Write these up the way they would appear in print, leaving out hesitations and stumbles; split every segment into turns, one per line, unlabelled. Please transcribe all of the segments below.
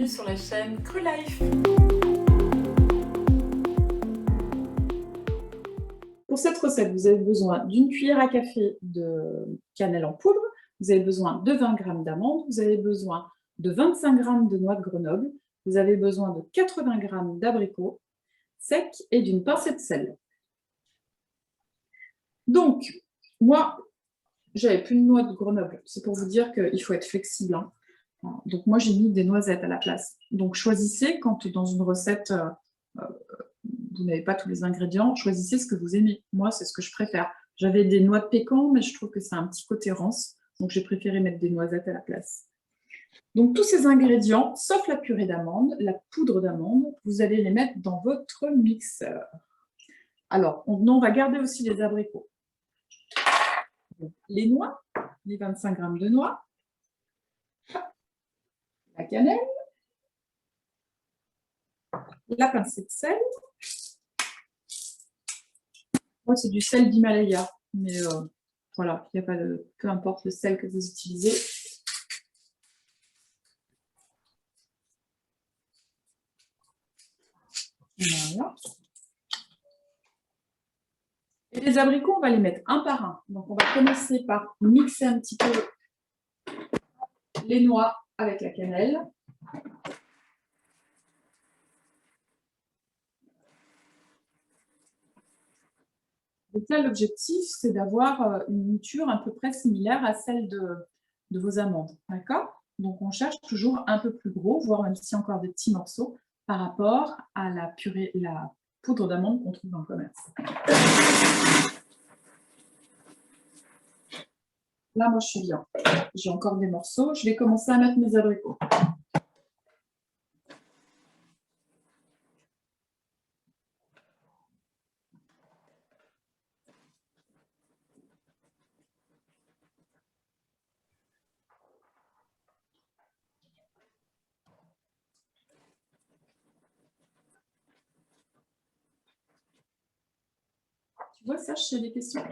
bienvenue sur la chaîne Cru Life. Pour cette recette, vous avez besoin d'une cuillère à café de cannelle en poudre, vous avez besoin de 20 g d'amandes, vous avez besoin de 25 g de noix de Grenoble, vous avez besoin de 80 g d'abricots secs et d'une pincée de sel. Donc, moi, j'avais plus de noix de Grenoble. C'est pour vous dire qu'il faut être flexible, hein. Donc moi, j'ai mis des noisettes à la place. Donc choisissez, quand dans une recette, vous n'avez pas tous les ingrédients, choisissez ce que vous aimez. Moi, c'est ce que je préfère. J'avais des noix de pécan, mais je trouve que c'est un petit côté rance. Donc j'ai préféré mettre des noisettes à la place. Donc tous ces ingrédients, sauf la purée d'amande, la poudre d'amande, vous allez les mettre dans votre mixeur. Alors, on va garder aussi les abricots. Donc, les noix, les 25 g de noix, la cannelle, la pincée de sel. Moi, c'est du sel d'Himalaya, mais voilà, il n'y a pas de, peu importe le sel que vous utilisez. Voilà. Et les abricots, on va les mettre un par un. Donc, on va commencer par mixer un petit peu les noix avec la cannelle. Donc là, l'objectif, c'est d'avoir une mouture à peu près similaire à celle de vos amandes. D'accord? Donc, on cherche toujours un peu plus gros, voire même si encore des petits morceaux, par rapport à la purée, la poudre d'amande qu'on trouve dans le commerce. Là, moi, je suis bien. J'ai encore des morceaux. Je vais commencer à mettre mes abricots. Tu vois, Serge, j'ai des questions.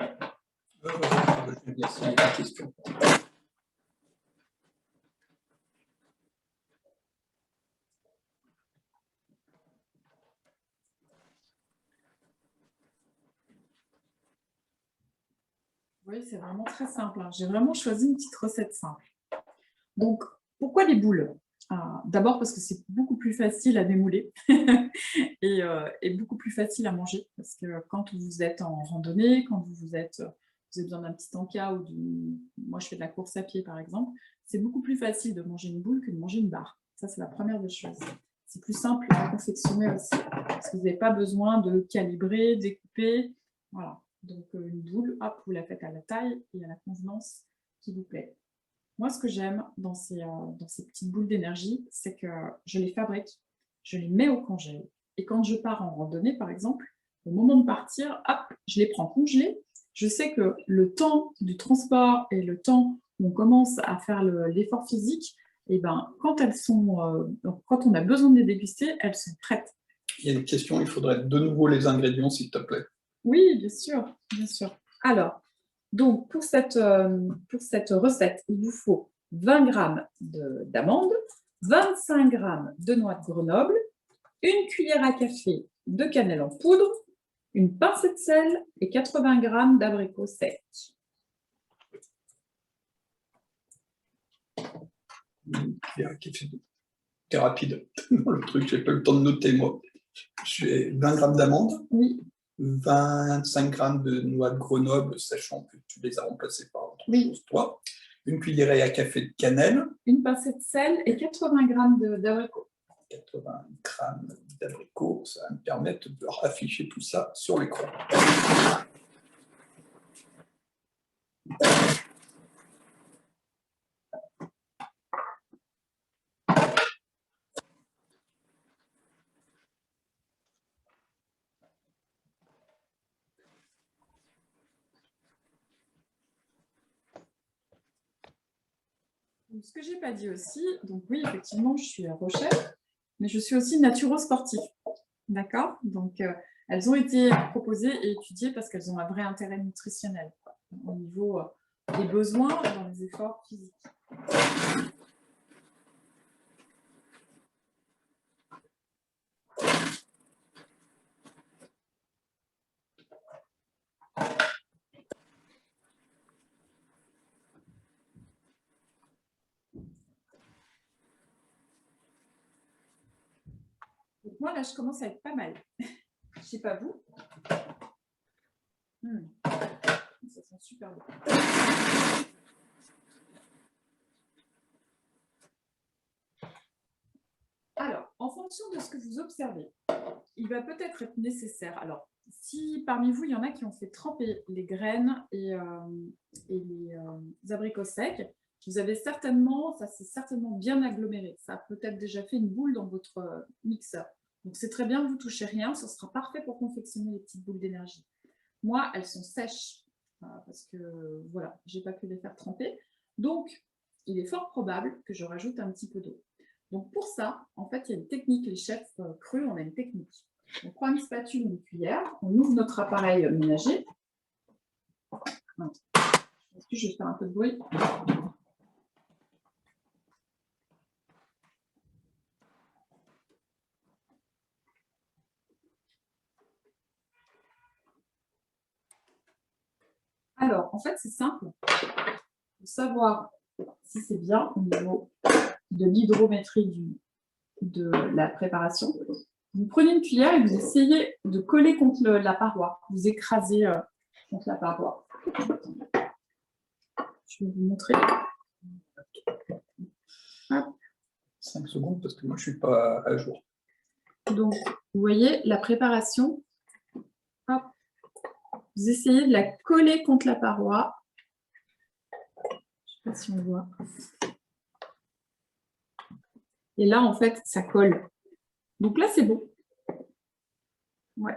Oui, c'est vraiment très simple, hein. J'ai vraiment choisi une petite recette simple. Donc, pourquoi les boules? D'abord parce que c'est beaucoup plus facile à démouler et beaucoup plus facile à manger. Parce que quand vous êtes en randonnée, quand vous avez besoin d'un petit encas ou moi je fais de la course à pied par exemple, c'est beaucoup plus facile de manger une boule que de manger une barre. Ça, c'est la première des choses. C'est plus simple à confectionner aussi. Parce que vous n'avez pas besoin de calibrer, découper. Voilà. Donc une boule, hop, vous la faites à la taille et à la convenance qui vous plaît. Moi, ce que j'aime dans ces petites boules d'énergie, c'est que je les fabrique, je les mets au congèle. Et quand je pars en randonnée, par exemple, au moment de partir, hop, je les prends congelées. Je sais que le temps du transport et le temps où on commence à faire l'effort physique, et ben, quand on a besoin de les déguster, elles sont prêtes.
Il y a une question, il faudrait de nouveau les ingrédients, s'il te plaît.
Oui, bien sûr, bien sûr. Alors, donc, pour cette recette, il vous faut 20 g d'amandes, 25 g de noix de Grenoble, une cuillère à café de cannelle en poudre, une pincée de sel et 80 g d'abricots secs.
Une cuillère à café. C'est rapide. Le truc, j'ai pas eu le temps de noter, moi. J'ai 20 g d'amandes.
Oui.
25 g de noix de Grenoble, sachant que tu les as remplacées par autre chose, toi. Une cuillerée à café de cannelle.
Une pincée de sel et 80 g d'abricots.
80 g d'abricots, ça va me permettre de rafficher tout ça sur l'écran.
Ce que je n'ai pas dit aussi, donc oui, effectivement, je suis Rochelle, mais je suis aussi naturo-sportive. D'accord? Donc, elles ont été proposées et étudiées parce qu'elles ont un vrai intérêt nutritionnel, quoi, au niveau des besoins dans les efforts physiques. Donc moi, là, je commence à être pas mal. Je ne sais pas vous. Ça sent super bon. Alors, en fonction de ce que vous observez, il va peut-être être nécessaire. Alors, si parmi vous, il y en a qui ont fait tremper les graines et les abricots secs, vous avez certainement, ça s'est certainement bien aggloméré. Ça a peut-être déjà fait une boule dans votre mixeur. Donc, c'est très bien, vous ne touchez rien. Ce sera parfait pour confectionner les petites boules d'énergie. Moi, elles sont sèches parce que, voilà, je n'ai pas pu les faire tremper. Donc, il est fort probable que je rajoute un petit peu d'eau. Donc, pour ça, en fait, il y a une technique. Les chefs crus, on a une technique. On prend une spatule, une cuillère, on ouvre notre appareil ménager. Je vais faire un peu de bruit. Alors, en fait, c'est simple. Pour savoir si c'est bien au niveau de l'hydrométrie de la préparation, vous prenez une cuillère et vous essayez de coller contre la paroi. Vous écrasez contre la paroi. Je vais vous montrer. Hop.
5 secondes parce que moi, je ne suis pas à jour.
Donc, vous voyez la préparation. Hop. Vous essayez de la coller contre la paroi. Je ne sais pas si on voit. Et là, en fait, ça colle. Donc là, c'est bon. Ouais.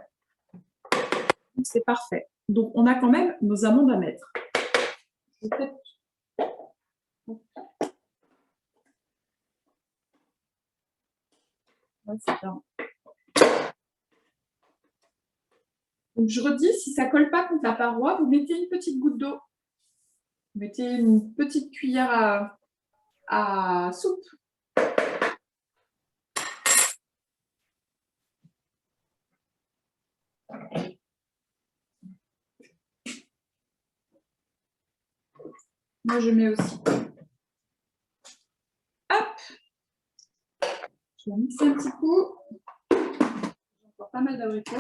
C'est parfait. Donc, on a quand même nos amandes à mettre. Ouais, c'est bien. Donc, je redis, si ça ne colle pas contre la paroi, vous mettez une petite goutte d'eau. Vous mettez une petite cuillère à soupe. Moi, je mets aussi. Hop! Je vais mixer un petit coup. J'ai encore pas mal d'abricots.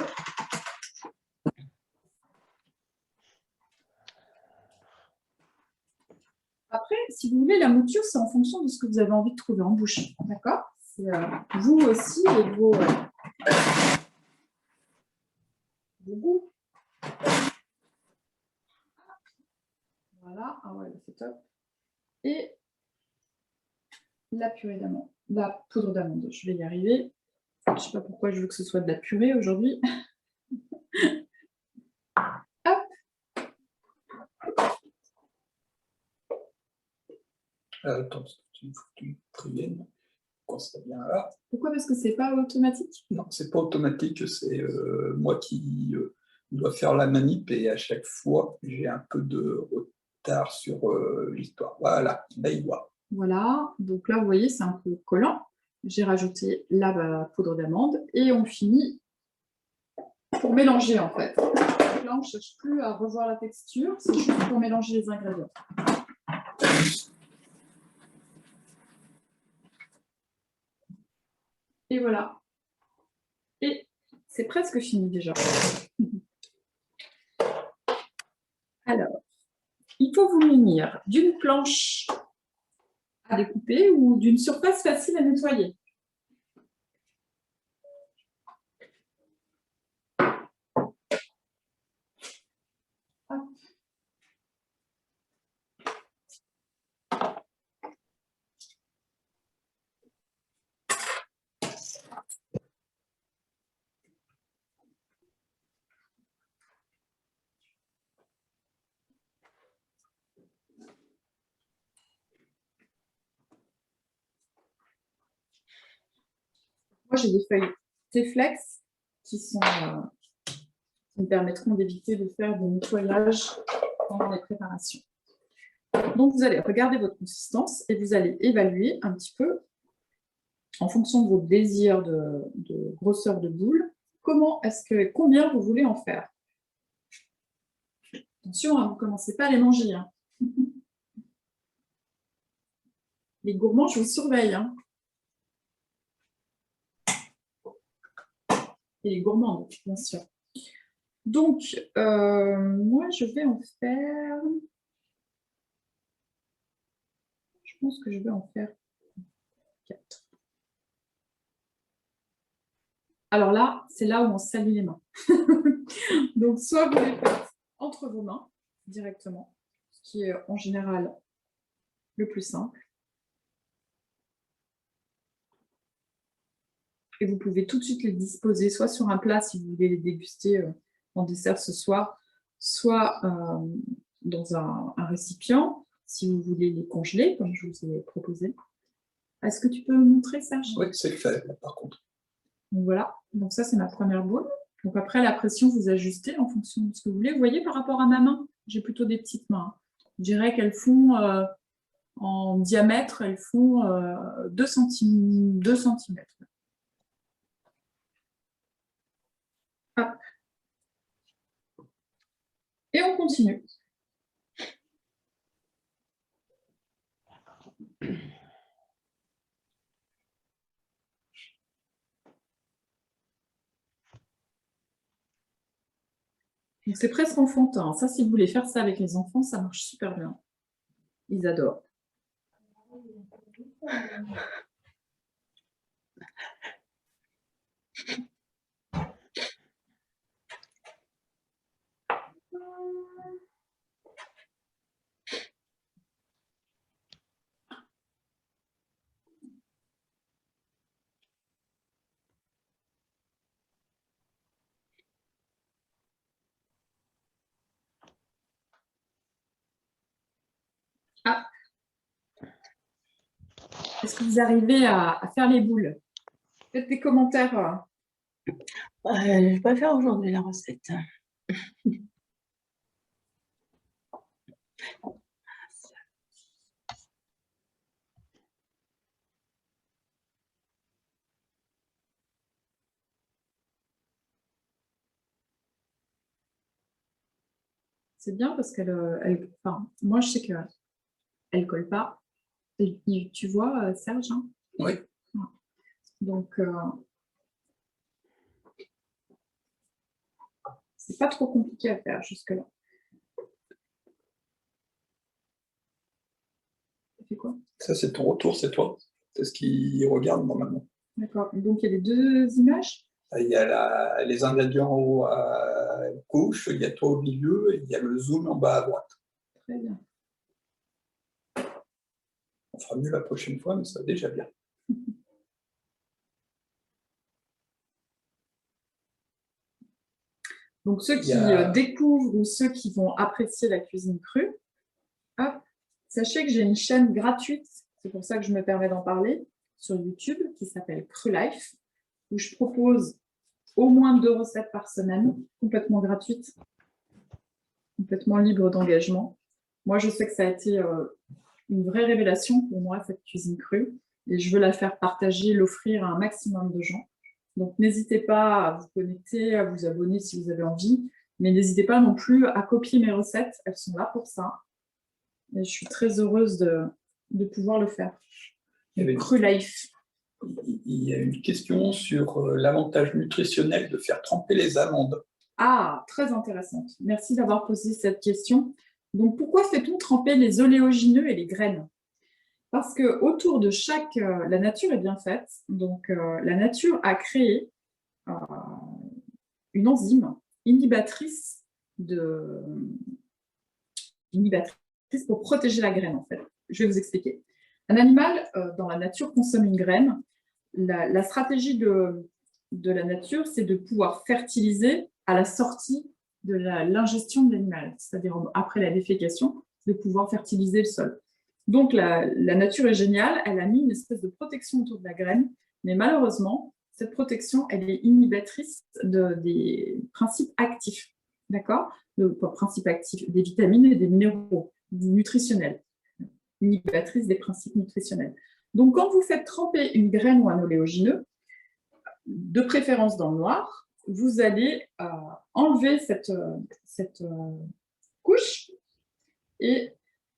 Après, si vous voulez, la mouture, c'est en fonction de ce que vous avez envie de trouver en bouche. D'accord? C'est vous aussi et vos goûts. Voilà, ah ouais, c'est top. Et la purée d'amande, la poudre d'amande, je vais y arriver. Je ne sais pas pourquoi je veux que ce soit de la purée aujourd'hui. Hop.
Attends, il faut que tu me préviennes quand ça vient là.
Pourquoi? Parce que c'est pas automatique?
Non, c'est pas automatique, c'est moi qui dois faire la manip et à chaque fois, j'ai un peu de retard sur l'histoire. Voilà, là, il voit.
Voilà, donc là, vous voyez, c'est un peu collant. J'ai rajouté la poudre d'amande et on finit pour mélanger, en fait. Donc là, on ne cherche plus à revoir la texture, c'est juste pour mélanger les ingrédients. Et voilà. Et c'est presque fini déjà. Alors, il faut vous munir d'une planche à découper ou d'une surface facile à nettoyer. Hop. Moi, j'ai des feuilles T-Flex qui me permettront d'éviter de faire des nettoyages pendant les préparations. Donc, vous allez regarder votre consistance et vous allez évaluer un petit peu, en fonction de vos désirs de grosseur de boule, combien vous voulez en faire. Attention, hein, vous ne commencez pas à les manger. Hein. Les gourmands, je vous surveille. Hein. Et les gourmandes, bien sûr. Donc, moi, je vais en faire... Je pense que je vais en faire 4. Alors là, c'est là où on salit les mains. Donc, soit vous les faites entre vos mains, directement, ce qui est en général le plus simple. Et vous pouvez tout de suite les disposer, soit sur un plat si vous voulez les déguster en dessert ce soir, soit dans un récipient, si vous voulez les congeler, comme je vous ai proposé. Est-ce que tu peux me montrer, Serge?
Oui, c'est fait, là, par contre.
Donc voilà, donc ça c'est ma première boule. Donc après la pression, vous ajustez en fonction de ce que vous voulez. Vous voyez par rapport à ma main, j'ai plutôt des petites mains. Je dirais qu'elles font en diamètre, elles font 2 cm. Hop. Et on continue. C'est presque enfantin. Ça, si vous voulez faire ça avec les enfants, ça marche super bien. Ils adorent. Ah. Est-ce que vous arrivez à faire les boules? Faites des commentaires.
Je ne vais pas faire aujourd'hui la recette.
C'est bien parce qu'elle, enfin, moi je sais qu'elle ne colle pas. Tu vois, Serge, hein?
Oui.
Donc, c'est pas trop compliqué à faire jusque-là. Ça fait quoi?
Ça, c'est ton retour, c'est toi. C'est ce qui regarde normalement.
D'accord. Donc, il y a les 2 images.
Il y a les ingrédients en haut à gauche, il y a toi au milieu, et il y a le zoom en bas à droite.
Très bien.
On fera mieux la prochaine fois, mais ça va déjà bien.
Donc, ceux qui découvrent ou ceux qui vont apprécier la cuisine crue, hop, sachez que j'ai une chaîne gratuite, c'est pour ça que je me permets d'en parler, sur YouTube, qui s'appelle Cru Life, où je propose au moins 2 recettes par semaine, complètement gratuites, complètement libres d'engagement. Moi, je sais que ça a été une vraie révélation pour moi, cette cuisine crue, et je veux la faire partager, l'offrir à un maximum de gens. Donc, n'hésitez pas à vous connecter, à vous abonner si vous avez envie, mais n'hésitez pas non plus à copier mes recettes, elles sont là pour ça. Et je suis très heureuse de pouvoir le faire. Cru Life.
Il y a une question sur l'avantage nutritionnel de faire tremper les amandes.
Ah, très intéressante. Merci d'avoir posé cette question. Donc, pourquoi fait-on tremper les oléagineux et les graines? Parce que autour de chaque... la nature est bien faite. Donc, la nature a créé une enzyme inhibitrice pour protéger la graine, en fait. Je vais vous expliquer. Un animal, dans la nature, consomme une graine. La stratégie de la nature, c'est de pouvoir fertiliser à la sortie de l'ingestion de l'animal, c'est-à-dire après la défécation, de pouvoir fertiliser le sol. Donc, la nature est géniale, elle a mis une espèce de protection autour de la graine, mais malheureusement, cette protection, elle est inhibitrice des principes actifs, d'accord? Le principe actif des vitamines et des minéraux nutritionnels, inhibitrice des principes nutritionnels. Donc, quand vous faites tremper une graine ou un oléagineux, de préférence dans le noir, vous allez enlever cette couche et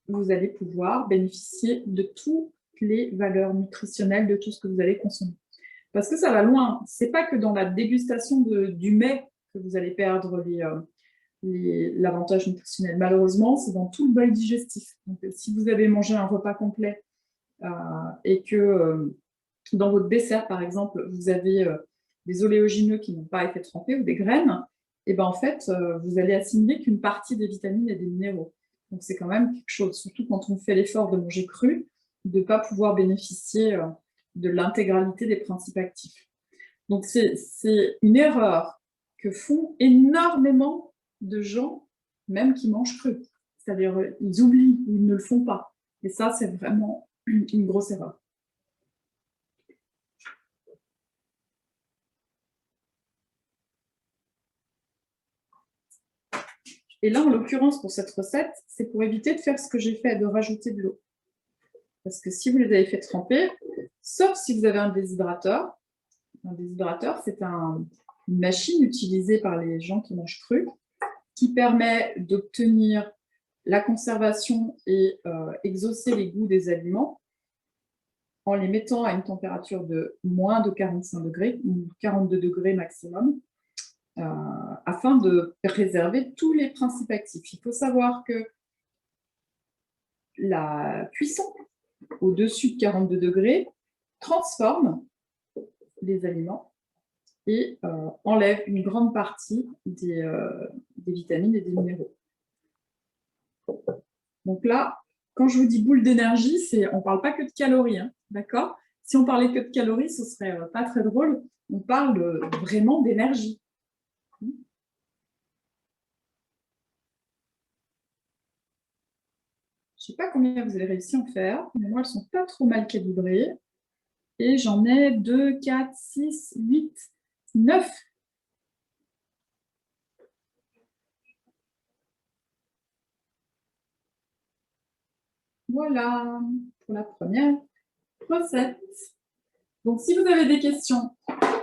vous allez pouvoir bénéficier de toutes les valeurs nutritionnelles de tout ce que vous allez consommer. Parce que ça va loin. Ce n'est pas que dans la dégustation du mets que vous allez perdre l'avantage nutritionnel. Malheureusement, c'est dans tout le bol digestif. Donc, si vous avez mangé un repas complet et que dans votre dessert, par exemple, vous avez des oléagineux qui n'ont pas été trempés ou des graines, et ben en fait, vous allez assimiler qu'une partie des vitamines et des minéraux. Donc, c'est quand même quelque chose, surtout quand on fait l'effort de manger cru, de ne pas pouvoir bénéficier de l'intégralité des principes actifs. Donc, c'est une erreur que font énormément de gens, même qui mangent cru. C'est-à-dire, ils oublient, ils ne le font pas. Et ça, c'est vraiment une grosse erreur. Et là, en l'occurrence, pour cette recette, c'est pour éviter de faire ce que j'ai fait, de rajouter de l'eau. Parce que si vous les avez fait tremper, sauf si vous avez un déshydrateur, c'est une machine utilisée par les gens qui mangent cru, qui permet d'obtenir la conservation et exaucer les goûts des aliments en les mettant à une température de moins de 45 degrés, ou 42 degrés maximum, afin de préserver tous les principes actifs. Il faut savoir que la cuisson au-dessus de 42 degrés transforme les aliments et enlève une grande partie des vitamines et des minéraux. Donc là, quand je vous dis boule d'énergie, on ne parle pas que de calories, hein, d'accord? Si on parlait que de calories, ce ne serait pas très drôle. On parle vraiment d'énergie. Je ne sais pas combien vous avez réussi à en faire, mais moi, elles ne sont pas trop mal calibrées. Et j'en ai 2, 4, 6, 8, 9. Voilà pour la première recette. Donc, si vous avez des questions,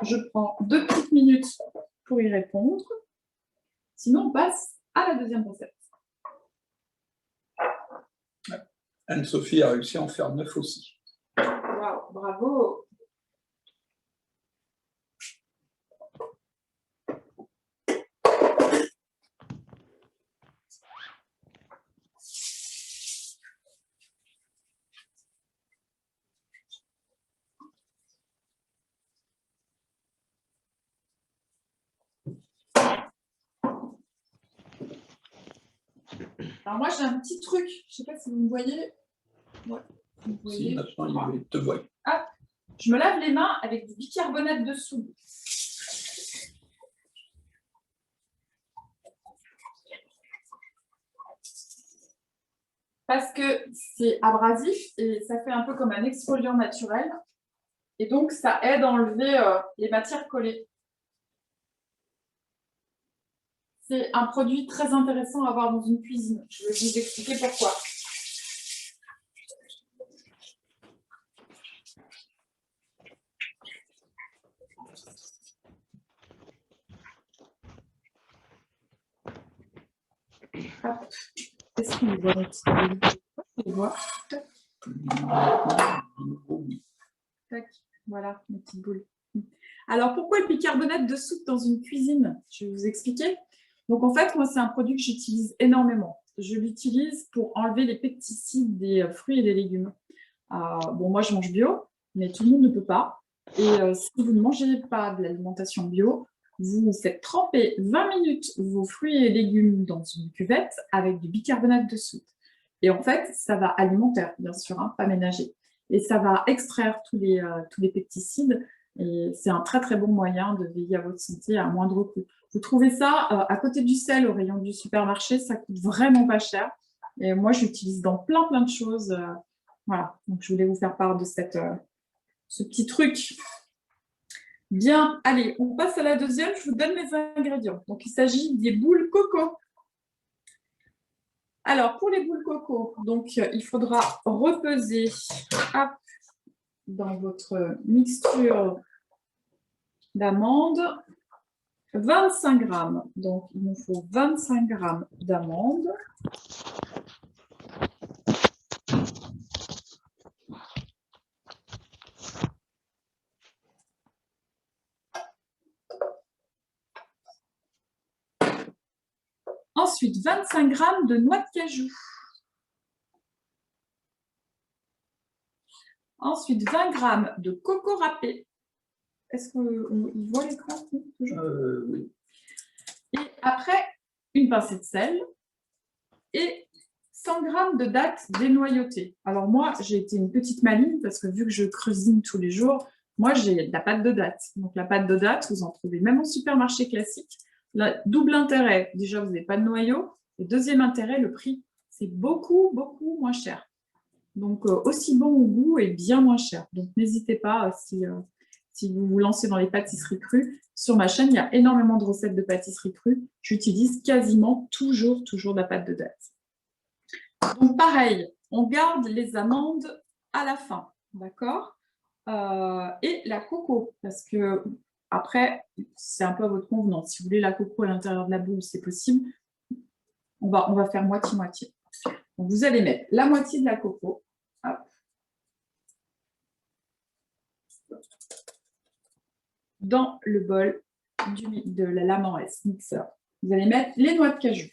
je prends 2 petites minutes pour y répondre. Sinon, on passe à la deuxième recette.
Anne-Sophie a réussi à en faire 9 aussi.
Wow, bravo! Alors moi, j'ai un petit truc. Je ne sais pas si vous me voyez. Ouais, vous voyez.
Si, maintenant, il te voit.
Ah, je me lave les mains avec du bicarbonate de soude. Parce que c'est abrasif et ça fait un peu comme un exfoliant naturel. Et donc, ça aide à enlever les matières collées. C'est un produit très intéressant à avoir dans une cuisine. Je vais vous expliquer pourquoi. Hop. Est-ce qu'on voit un petit peu? On voit.
Oui.
Tac. Voilà, mes petites boules. Alors, pourquoi le bicarbonate de soude dans une cuisine? Je vais vous expliquer. Donc, en fait, moi, c'est un produit que j'utilise énormément. Je l'utilise pour enlever les pesticides des fruits et des légumes. Bon, moi, je mange bio, mais tout le monde ne peut pas. Et si vous ne mangez pas de l'alimentation bio, vous faites tremper 20 minutes vos fruits et légumes dans une cuvette avec du bicarbonate de soude. Et en fait, ça va alimentaire, bien sûr, hein, pas ménager. Et ça va extraire tous les pesticides. Et c'est un très, très bon moyen de veiller à votre santé à moindre coût. Vous trouvez ça à côté du sel au rayon du supermarché, ça coûte vraiment pas cher. Et moi, j'utilise dans plein, plein de choses. Voilà, donc je voulais vous faire part de ce petit truc. Bien, allez, on passe à la deuxième. Je vous donne les ingrédients. Donc, il s'agit des boules coco. Alors, pour les boules coco, donc, il faudra repeser dans votre mixture d'amandes 25 grammes. Donc, il nous faut 25 grammes d'amandes. Ensuite, 25 g de noix de cajou. Ensuite, 20 g de coco râpé. Est-ce qu'on voit l'écran?
Oui.
Et après, une pincée de sel et 100 g de dattes dénoyautées. Alors moi, j'ai été une petite maligne parce que vu que je cuisine tous les jours, moi j'ai de la pâte de dattes. Donc la pâte de dattes, vous en trouvez même au supermarché classique. La double intérêt, déjà vous n'avez pas de noyau. Et deuxième intérêt, le prix, c'est beaucoup, beaucoup moins cher. Donc aussi bon au goût et bien moins cher. Donc n'hésitez pas si vous vous lancez dans les pâtisseries crues. Sur ma chaîne, il y a énormément de recettes de pâtisseries crues. J'utilise quasiment toujours de la pâte de dattes. Donc pareil, on garde les amandes à la fin, d'accord? Et la coco, parce que après, c'est un peu à votre convenance. Si vous voulez la coco à l'intérieur de la boule, c'est possible. On va faire moitié-moitié. Donc vous allez mettre la moitié de la coco. Hop. Dans le bol de la lame en S, mixeur. Vous allez mettre les noix de cajou.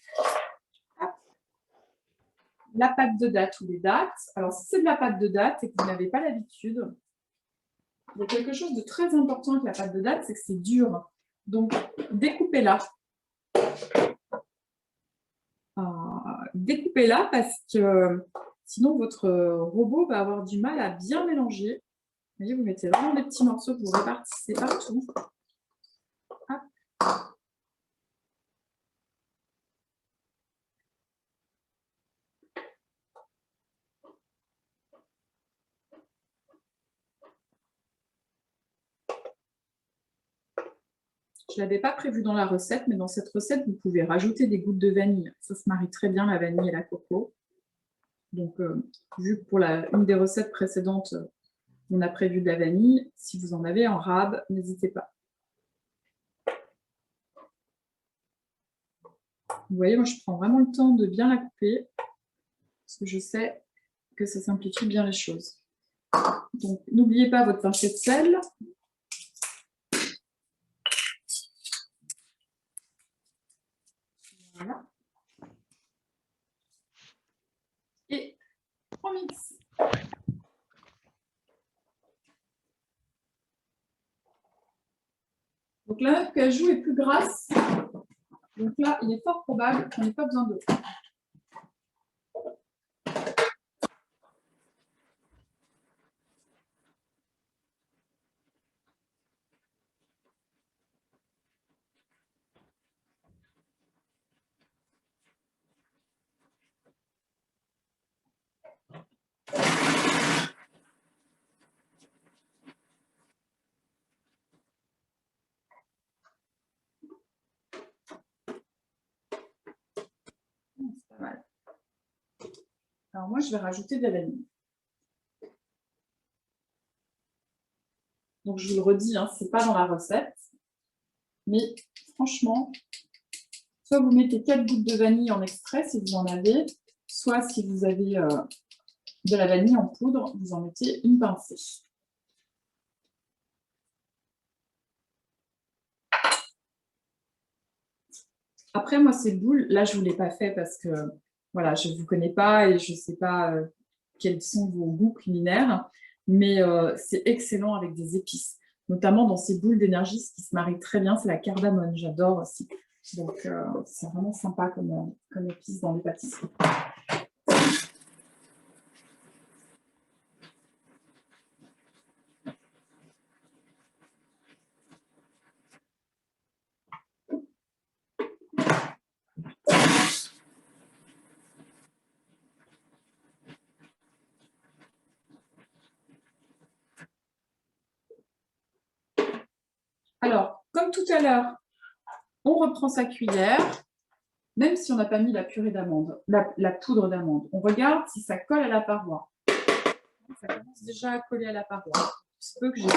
Hop. La pâte de date ou les dattes. Alors, si c'est de la pâte de date et que vous n'avez pas l'habitude, il y a quelque chose de très important avec la pâte de date, c'est que c'est dur. Donc, découpez-la. Découpez-la parce que sinon, votre robot va avoir du mal à bien mélanger. Vous voyez, vous mettez vraiment des petits morceaux que vous répartissez partout. Hop. Je ne l'avais pas prévu dans la recette, mais dans cette recette, vous pouvez rajouter des gouttes de vanille. Ça se marie très bien, la vanille et la coco. Donc, vu que pour une des recettes précédentes, on a prévu de la vanille, si vous en avez en rab, n'hésitez pas. Vous voyez, moi, je prends vraiment le temps de bien la couper, parce que je sais que ça simplifie bien les choses. Donc, n'oubliez pas votre pincée de sel. Voilà. Et on mixe. Donc la noix de cajou est plus grasse. Donc là, il est fort probable qu'on n'ait pas besoin d'eau. C'est pas mal. Alors moi, je vais rajouter de la vanille. Donc je vous le redis, hein, ce n'est pas dans la recette. Mais franchement, soit vous mettez 4 gouttes de vanille en extrait si vous en avez, soit si vous avez de la vanille en poudre, vous en mettez une pincée. Après, moi, ces boules, là, je ne vous l'ai pas fait parce que voilà, je ne vous connais pas et je ne sais pas quels sont vos goûts culinaires, mais c'est excellent avec des épices, notamment dans ces boules d'énergie, ce qui se marie très bien, c'est la cardamone, j'adore aussi. Donc, c'est vraiment sympa comme épice dans les pâtisseries. Alors, comme tout à l'heure, on reprend sa cuillère, même si on n'a pas mis la purée d'amande, la poudre d'amande. On regarde si ça colle à la paroi. Ça commence déjà à coller à la paroi. Il se peut que j'ai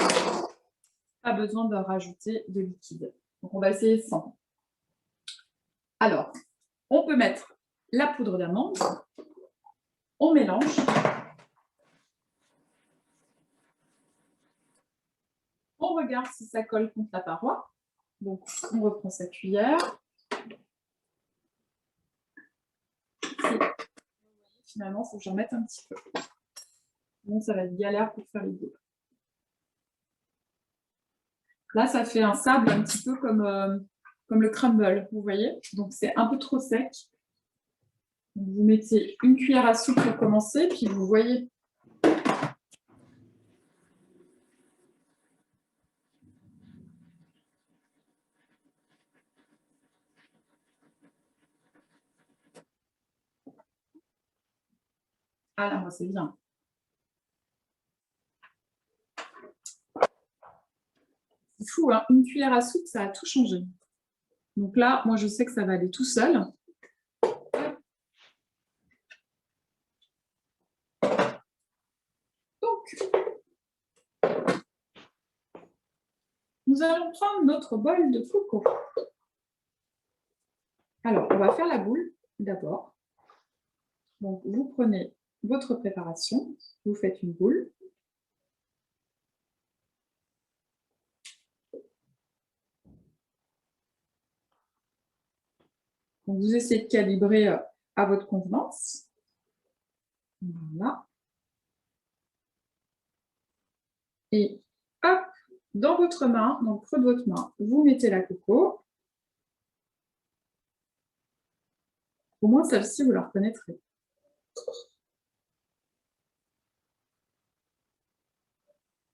pas besoin de rajouter de liquide. Donc, on va essayer sans. Alors, on peut mettre la poudre d'amande, on mélange. On regarde si ça colle contre la paroi. Donc, on reprend sa cuillère. finalement, il faut que j'en mette un petit peu. Bon, ça va être galère pour faire les boules. Là, ça fait un sable un petit peu comme le crumble, vous voyez. Donc, c'est un peu trop sec. Donc, vous mettez une cuillère à soupe pour commencer, puis vous voyez. Ah là, moi, c'est bien. C'est fou, hein, une cuillère à soupe, ça a tout changé. Donc là, moi, je sais que ça va aller tout seul. Donc, nous allons prendre notre bol de coco. Alors, on va faire la boule d'abord. Donc, vous prenez votre préparation, vous faites une boule. Donc, vous essayez de calibrer à votre convenance. Voilà. Et hop, dans votre main, dans le creux de votre main, vous mettez la coco. Au moins, celle-ci, vous la reconnaîtrez.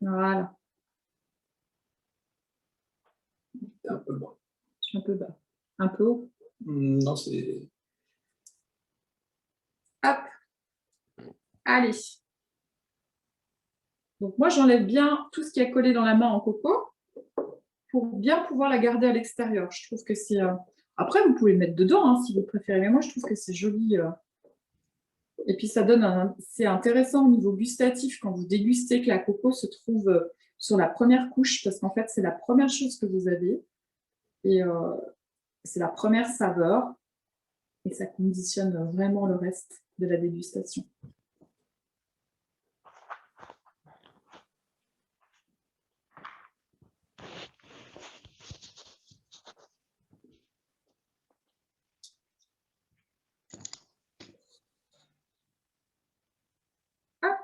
Voilà.
Un peu bas.
Je suis un peu bas. Un peu haut.
Non, c'est...
Hop. Allez. Donc, moi, j'enlève bien tout ce qui est collé dans la main en coco pour bien pouvoir la garder à l'extérieur. Je trouve que c'est... Après, vous pouvez le mettre dedans hein, si vous préférez. Mais moi, je trouve que c'est joli. Et puis, ça donne c'est intéressant au niveau gustatif quand vous dégustez que la coco se trouve sur la première couche parce qu'en fait, c'est la première chose que vous avez. Et c'est la première saveur. Et ça conditionne vraiment le reste de la dégustation. Hop,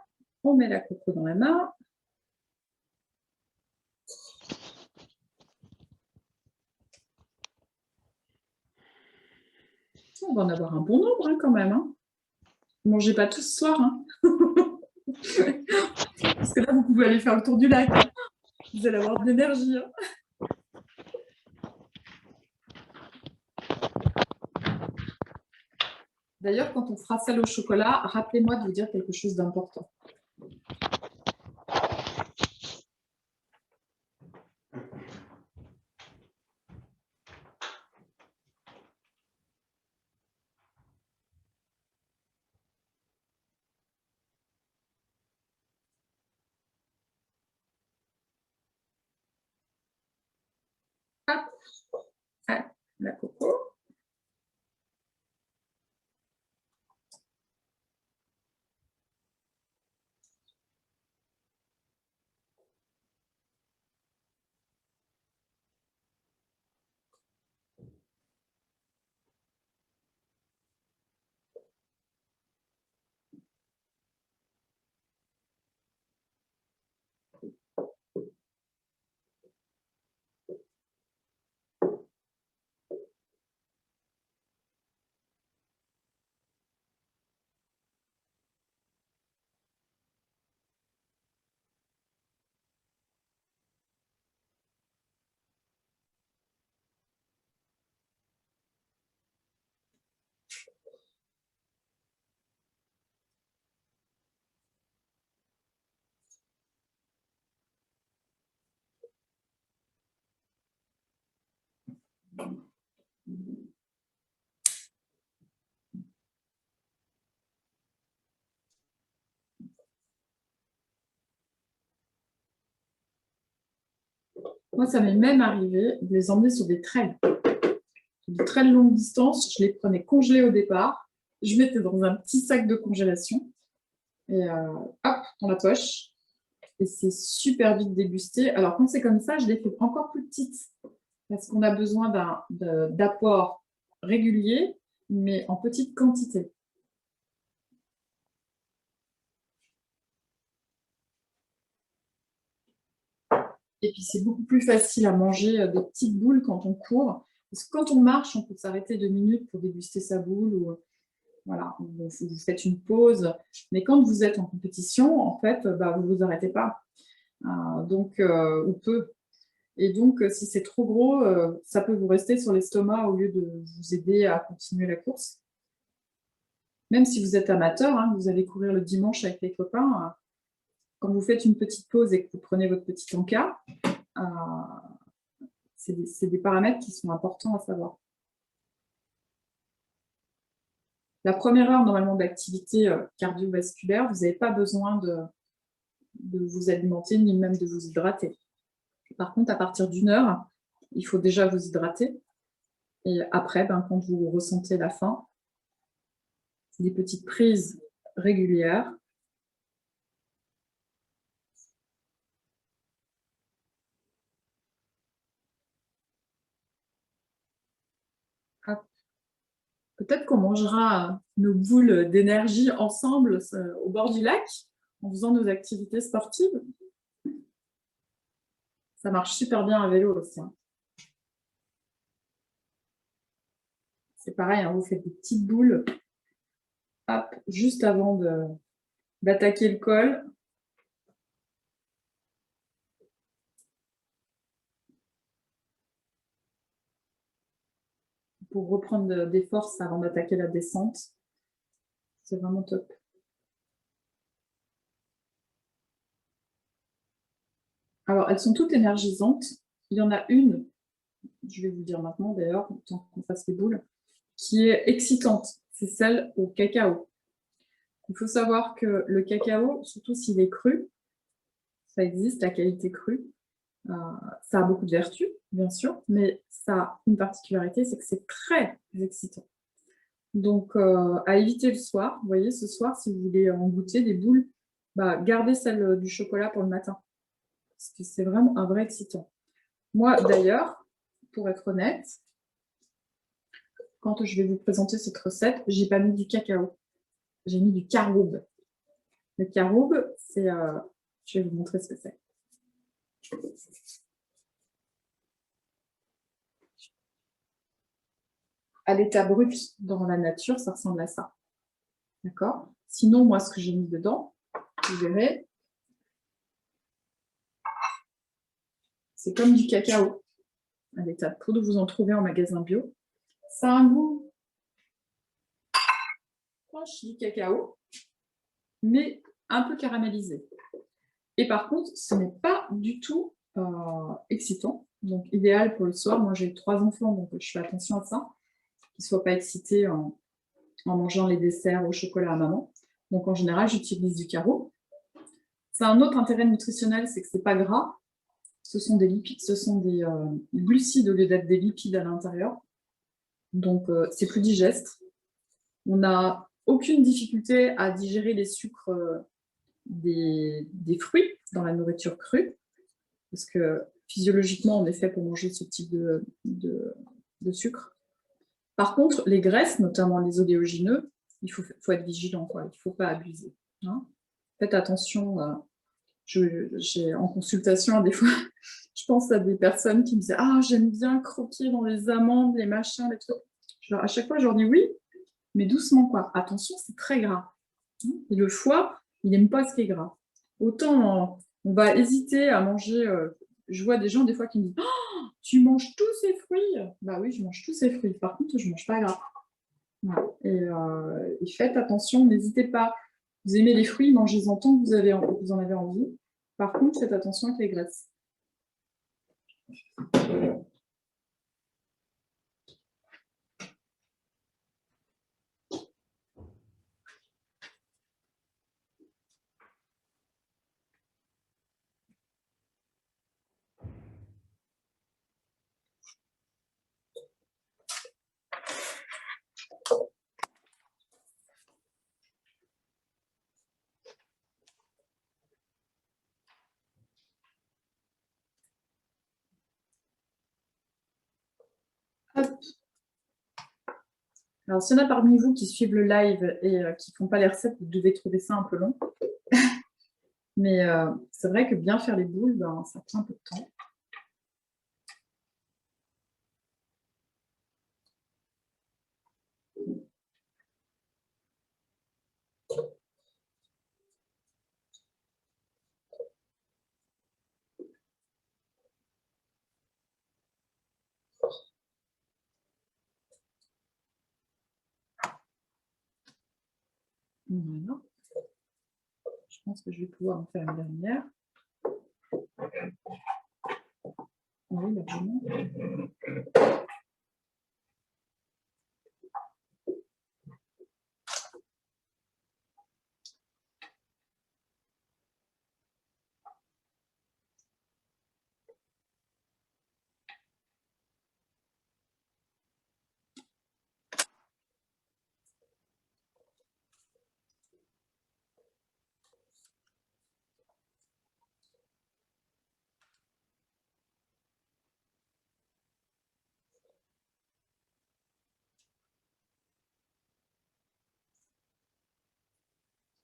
on met la coco dans la main. On va en avoir un bon nombre hein, quand même. Hein. Ne mangez pas tous ce soir. Hein. Parce que là, vous pouvez aller faire le tour du lac. Hein. Vous allez avoir de l'énergie. Hein. D'ailleurs, quand on fera celle au chocolat, rappelez-moi de vous dire quelque chose d'important. Hop, allez, la coco. Moi, ça m'est même arrivé de les emmener sur des trails. De très longue distance, je les prenais congelés au départ. Je mettais dans un petit sac de congélation. Et hop, dans la poche. Et c'est super vite dégusté. Alors, quand c'est comme ça, je les fais encore plus petites. Parce qu'on a besoin d'apport régulier, mais en petite quantité. Et puis, c'est beaucoup plus facile à manger des petites boules quand on court. Parce que quand on marche, on peut s'arrêter 2 minutes pour déguster sa boule. Ou, voilà, vous faites une pause. Mais quand vous êtes en compétition, en fait, bah, vous ne vous arrêtez pas. Ou peu. Et donc, si c'est trop gros, ça peut vous rester sur l'estomac au lieu de vous aider à continuer la course. Même si vous êtes amateur, hein, vous allez courir le dimanche avec les copains, quand vous faites une petite pause et que vous prenez votre petit encas, c'est des paramètres qui sont importants à savoir. La première heure, normalement, d'activité cardiovasculaire, vous n'avez pas besoin de vous alimenter, ni même de vous hydrater. Par contre, à partir d'1 heure, il faut déjà vous hydrater. Et après, quand vous ressentez la faim, des petites prises régulières. Peut-être qu'on mangera nos boules d'énergie ensemble au bord du lac, en faisant nos activités sportives. Ça marche super bien à vélo aussi. Hein. C'est pareil, hein, vous faites des petites boules juste avant d'attaquer le col. Pour reprendre des forces avant d'attaquer la descente. C'est vraiment top. Alors, elles sont toutes énergisantes. Il y en a une, je vais vous dire maintenant d'ailleurs, tant qu'on fasse les boules, qui est excitante. C'est celle au cacao. Il faut savoir que le cacao, surtout s'il est cru, ça existe, la qualité crue, ça a beaucoup de vertus, bien sûr, mais ça a une particularité, c'est que c'est très excitant. Donc, à éviter le soir. Vous voyez, ce soir, si vous voulez en goûter des boules, gardez celle du chocolat pour le matin. Parce que c'est vraiment un vrai excitant. Moi, d'ailleurs, pour être honnête, quand je vais vous présenter cette recette, j'ai pas mis du cacao. J'ai mis du caroube. Le caroube, c'est... je vais vous montrer ce que c'est. À l'état brut dans la nature, ça ressemble à ça. D'accord? Sinon, moi, ce que j'ai mis dedans, vous verrez, c'est comme du cacao. À l'état de poudre, vous en trouvez en magasin bio. Ça a un goût proche du cacao, mais un peu caramélisé. Et par contre, ce n'est pas du tout excitant. Donc, idéal pour le soir. Moi, j'ai 3 enfants, donc je fais attention à ça. Qu'ils ne soient pas excités en mangeant les desserts au chocolat à maman. Donc, en général, j'utilise du caroube. C'est un autre intérêt nutritionnel, c'est que ce n'est pas gras. Ce sont des lipides, ce sont des glucides au lieu d'être des lipides à l'intérieur. Donc, c'est plus digeste. On n'a aucune difficulté à digérer les sucres des fruits dans la nourriture crue, parce que physiologiquement, on est fait pour manger ce type de sucre. Par contre, les graisses, notamment les oléagineux, il faut être vigilant, quoi. Il ne faut pas abuser. Hein. Faites attention. J'ai en consultation, des fois, je pense à des personnes qui me disaient « Ah, j'aime bien croquer dans les amandes, les machins, les trucs. » À chaque fois, je leur dis « Oui, mais doucement, quoi. Attention, c'est très gras. Et le foie, il n'aime pas ce qui est gras. Autant on va hésiter à manger. Je vois des gens des fois qui me disent oh, tu manges tous ces fruits. Bah oui, je mange tous ces fruits. Par contre, je ne mange pas gras. Voilà. Et faites attention, n'hésitez pas. Vous aimez les fruits, mangez-en tant que vous en avez envie. Par contre, faites attention avec les graisses. Hop. Alors, s'il y en a parmi vous qui suivent le live et qui ne font pas les recettes, vous devez trouver ça un peu long. Mais c'est vrai que bien faire les boules, ben, ça prend un peu de temps. Voilà. Je pense que je vais pouvoir en faire une dernière. Oui, largement.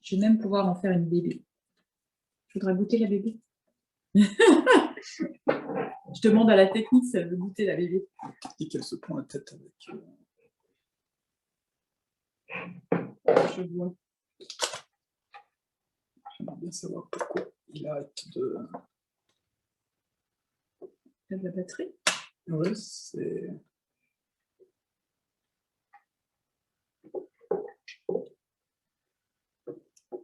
Je vais même pouvoir en faire une bébé. Je voudrais goûter la bébé. Je demande à la technique si elle veut goûter la bébé.
Et qu'elle se prend la tête avec.
Je vois.
J'aimerais bien savoir pourquoi il arrête de.
Il y a de la batterie.
Oui, c'est.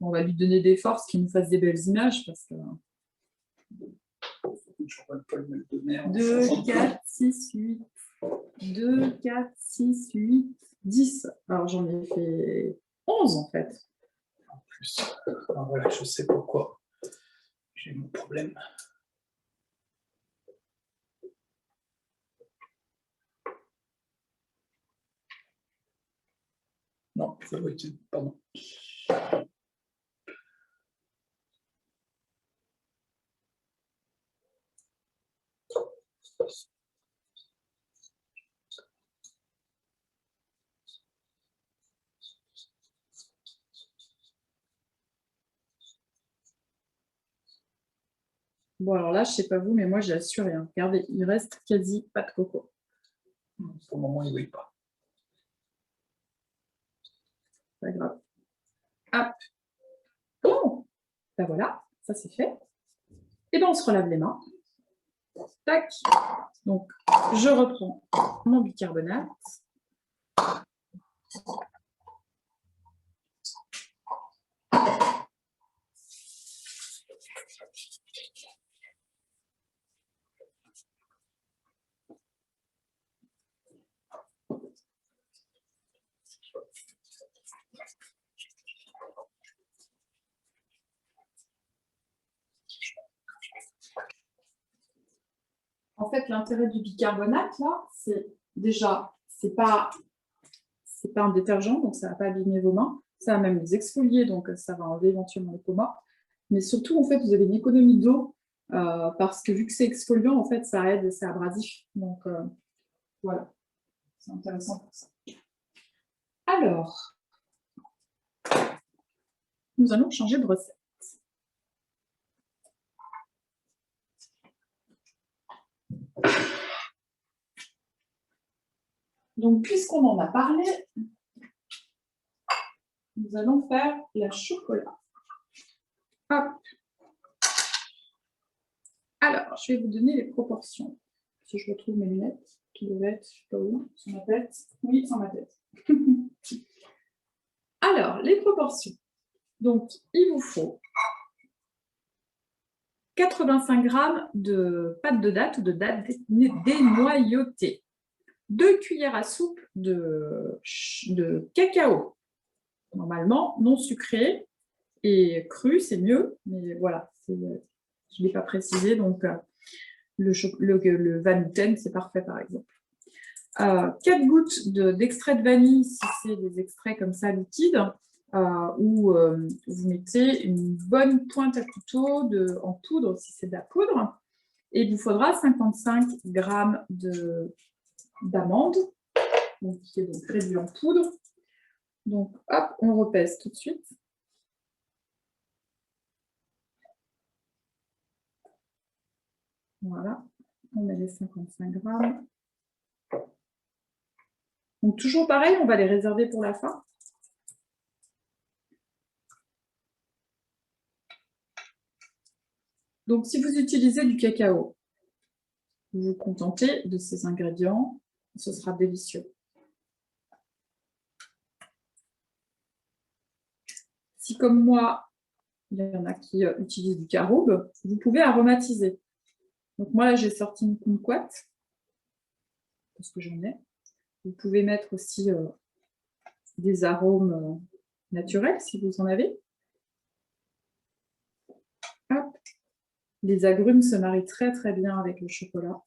On va lui donner des forces, qu'il nous fasse des belles images. Parce que...
Je ne pas le mettre de merde.
2, 4, 6, 8. 2, 4, 6, 8, 10. Alors j'en ai fait 11 en fait.
En plus. Alors voilà, je sais pourquoi. J'ai mon problème. Non, pardon.
Bon alors là, je ne sais pas vous, mais moi j'ai assuré. Hein. Regardez, il reste quasi pas de coco.
Pour le moment, il ne brille pas.
Pas grave. Hop. Bon, ben voilà, ça c'est fait. Et bien on se relave les mains. Tac. Donc je reprends mon bicarbonate. En fait, l'intérêt du bicarbonate, là, c'est déjà, c'est pas un détergent, donc ça ne va pas abîmer vos mains. Ça va même les exfolier, donc ça va enlever éventuellement les peaux mortes. Mais surtout, en fait, vous avez une économie d'eau, parce que vu que c'est exfoliant, en fait, ça aide, c'est abrasif. Donc, voilà, c'est intéressant pour ça. Alors, nous allons changer de recette. Donc, puisqu'on en a parlé, nous allons faire la chocolat. Hop. Alors, je vais vous donner les proportions. Si je retrouve mes lunettes, qui doivent être, je ne sais pas où, sur ma tête. Oui, sur ma tête. Alors, les proportions. Donc, il vous faut 85 g de pâte de date ou de date dénoyautée. 2 cuillères à soupe de cacao, normalement non sucré, et cru, c'est mieux, mais voilà, je ne l'ai pas précisé, donc le Van-Houten, c'est parfait par exemple. 4 gouttes d'extrait de vanille, si c'est des extraits comme ça liquides, où vous mettez une bonne pointe à couteau en poudre, si c'est de la poudre, et il vous faudra 55 g d'amandes, qui est donc réduit en poudre. Donc, hop, on repèse tout de suite. Voilà, on met les 55 grammes. Donc toujours pareil, on va les réserver pour la fin. Donc si vous utilisez du cacao, vous vous contentez de ces ingrédients, ce sera délicieux. Si comme moi, il y en a qui utilisent du caroube, vous pouvez aromatiser. Donc moi là j'ai sorti une kumquat, parce que j'en ai. Vous pouvez mettre aussi des arômes naturels si vous en avez. Hop. Les agrumes se marient très très bien avec le chocolat.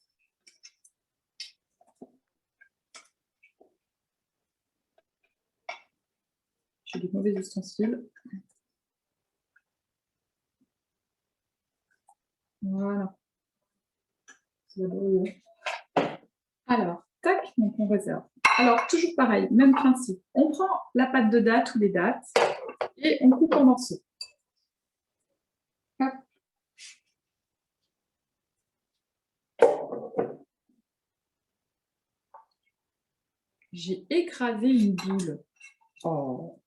J'ai des mauvais ustensiles. Voilà. C'est laborieux. Alors, tac, donc on réserve. Alors, toujours pareil, même principe. On prend la pâte de date ou les dattes et on coupe en morceaux. Hop. J'ai écrasé une boule. Oh.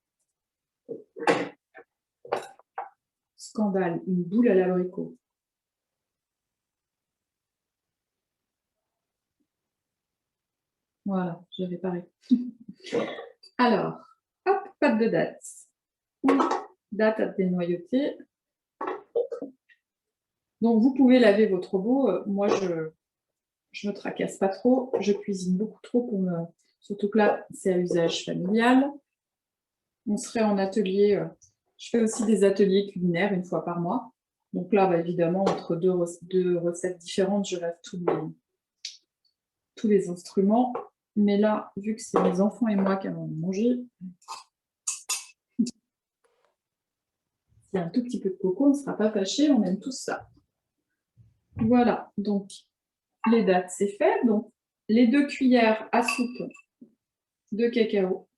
Scandale, une boule à l'abricot. Voilà, j'ai réparé. Alors, hop, pâte de date. Date à dénoyauter. Donc, vous pouvez laver votre robot. Moi, je me tracasse pas trop. Je cuisine beaucoup trop pour me... Surtout que là, c'est à usage familial. On serait en atelier. Je fais aussi des ateliers culinaires une fois par mois. Donc là, bah, évidemment, entre deux recettes différentes, je lave tous les instruments. Mais là, vu que c'est mes enfants et moi qui allons manger, s'il y a un tout petit peu de coco, on ne sera pas fâchés, on aime tous ça. Voilà, donc les dattes, c'est fait. Donc, les 2 cuillères à soupe de cacao.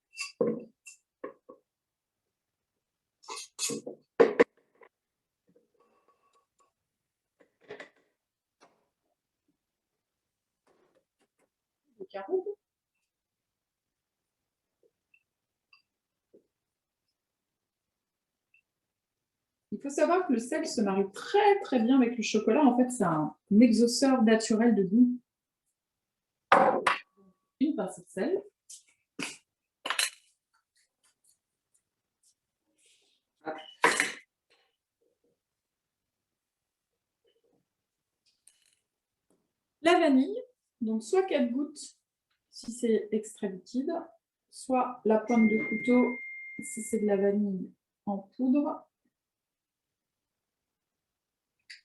De caroube. Il faut savoir que le sel se marie très très bien avec le chocolat. En fait, c'est un exauceur naturel de goût. Une pincée de sel. La vanille, donc soit 4 gouttes si c'est extrait liquide, soit la pointe de couteau si c'est de la vanille en poudre.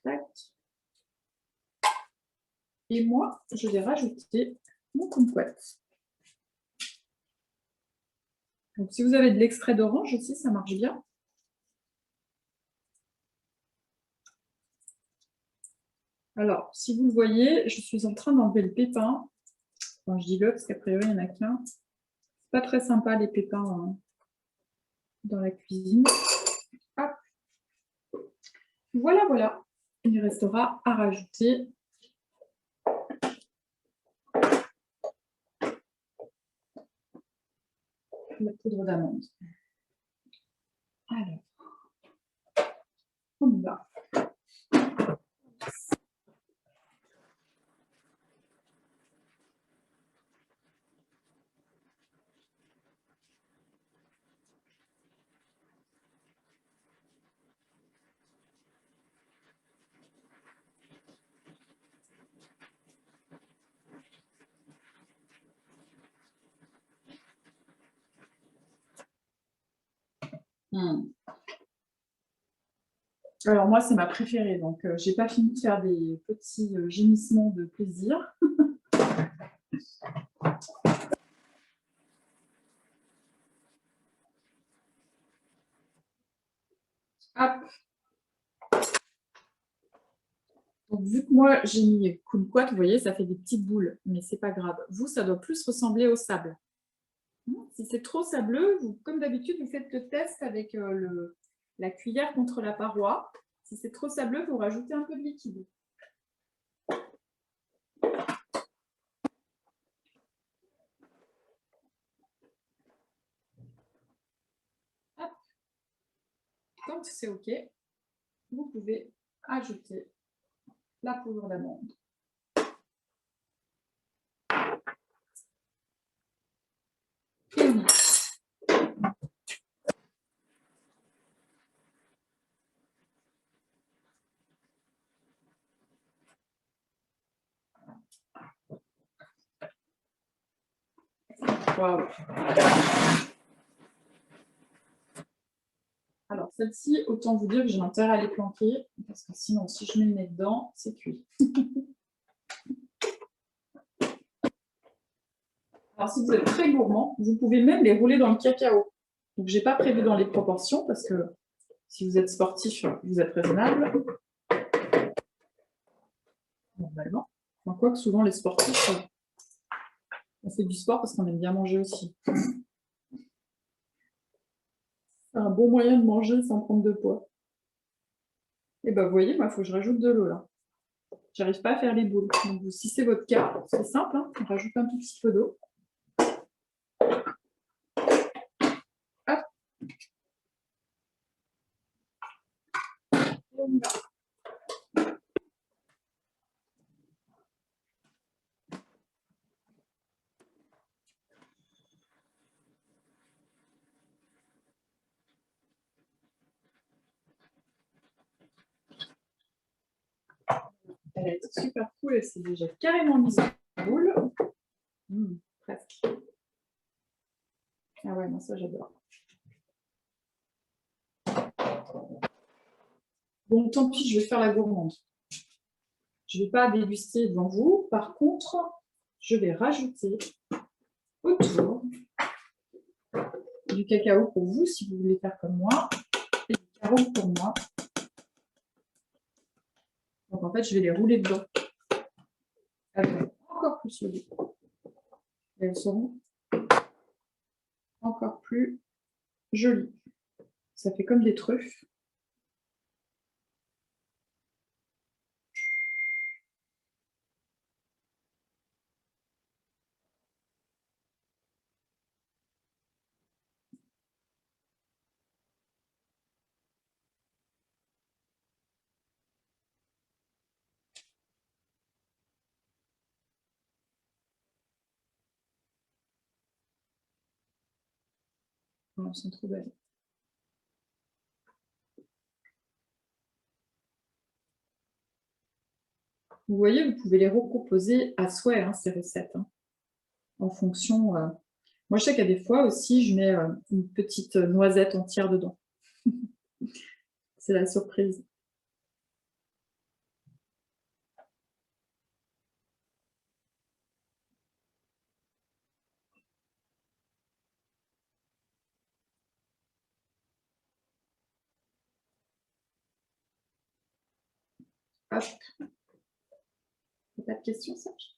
Tac. Et moi, je vais rajouter mon kumquat. Donc, si vous avez de l'extrait d'orange aussi, ça marche bien. Alors, si vous le voyez, je suis en train d'enlever le pépin. Enfin, je dis le parce qu'a priori, il n'y en a qu'un. C'est pas très sympa les pépins dans la cuisine. Hop. Voilà, voilà. Il restera à rajouter la poudre d'amande. Alors, on y va. Alors moi, c'est ma préférée, donc j'ai pas fini de faire des petits gémissements de plaisir. Hop. Donc vu que moi j'ai mis kumquat, vous voyez, ça fait des petites boules, mais c'est pas grave. Vous, ça doit plus ressembler au sable. Si c'est trop sableux, vous, comme d'habitude, vous faites le test avec la cuillère contre la paroi. Si c'est trop sableux, vous rajoutez un peu de liquide. Quand c'est OK, vous pouvez ajouter la poudre d'amande. Et on y va. Wow. Alors, celle-ci, autant vous dire que j'ai intérêt à les planquer, parce que sinon, si je mets le nez dedans, c'est cuit. Alors, si vous êtes très gourmand, vous pouvez même les rouler dans le cacao. Donc, je n'ai pas prévu dans les proportions, parce que si vous êtes sportif, vous êtes raisonnable. Normalement. Enfin, quoique souvent, les sportifs, on fait du sport parce qu'on aime bien manger aussi. C'est un bon moyen de manger sans prendre de poids. Et ben, vous voyez, moi, il faut que je rajoute de l'eau là. J'arrive pas à faire les boules. Donc, si c'est votre cas, c'est simple, hein, on rajoute un tout petit peu d'eau. Hop. Et on y va. Elle a été super cool, elle s'est déjà carrément mise en boule. Presque. Ah ouais, non, ça j'adore. Bon, tant pis, je vais faire la gourmande. Je ne vais pas déguster devant vous. Par contre, je vais rajouter autour du cacao pour vous, si vous voulez faire comme moi, et du carob pour moi. Donc en fait, je vais les rouler dedans. Elles vont encore plus solides. Et elles seront encore plus jolies. Ça fait comme des truffes. Oh, elles sont trop belles. Vous voyez, vous pouvez les reproposer à souhait, hein, ces recettes, hein, en fonction. Moi, je sais qu'à des fois aussi, je mets une petite noisette entière dedans. C'est la surprise. Hop. Pas de questions, Serge?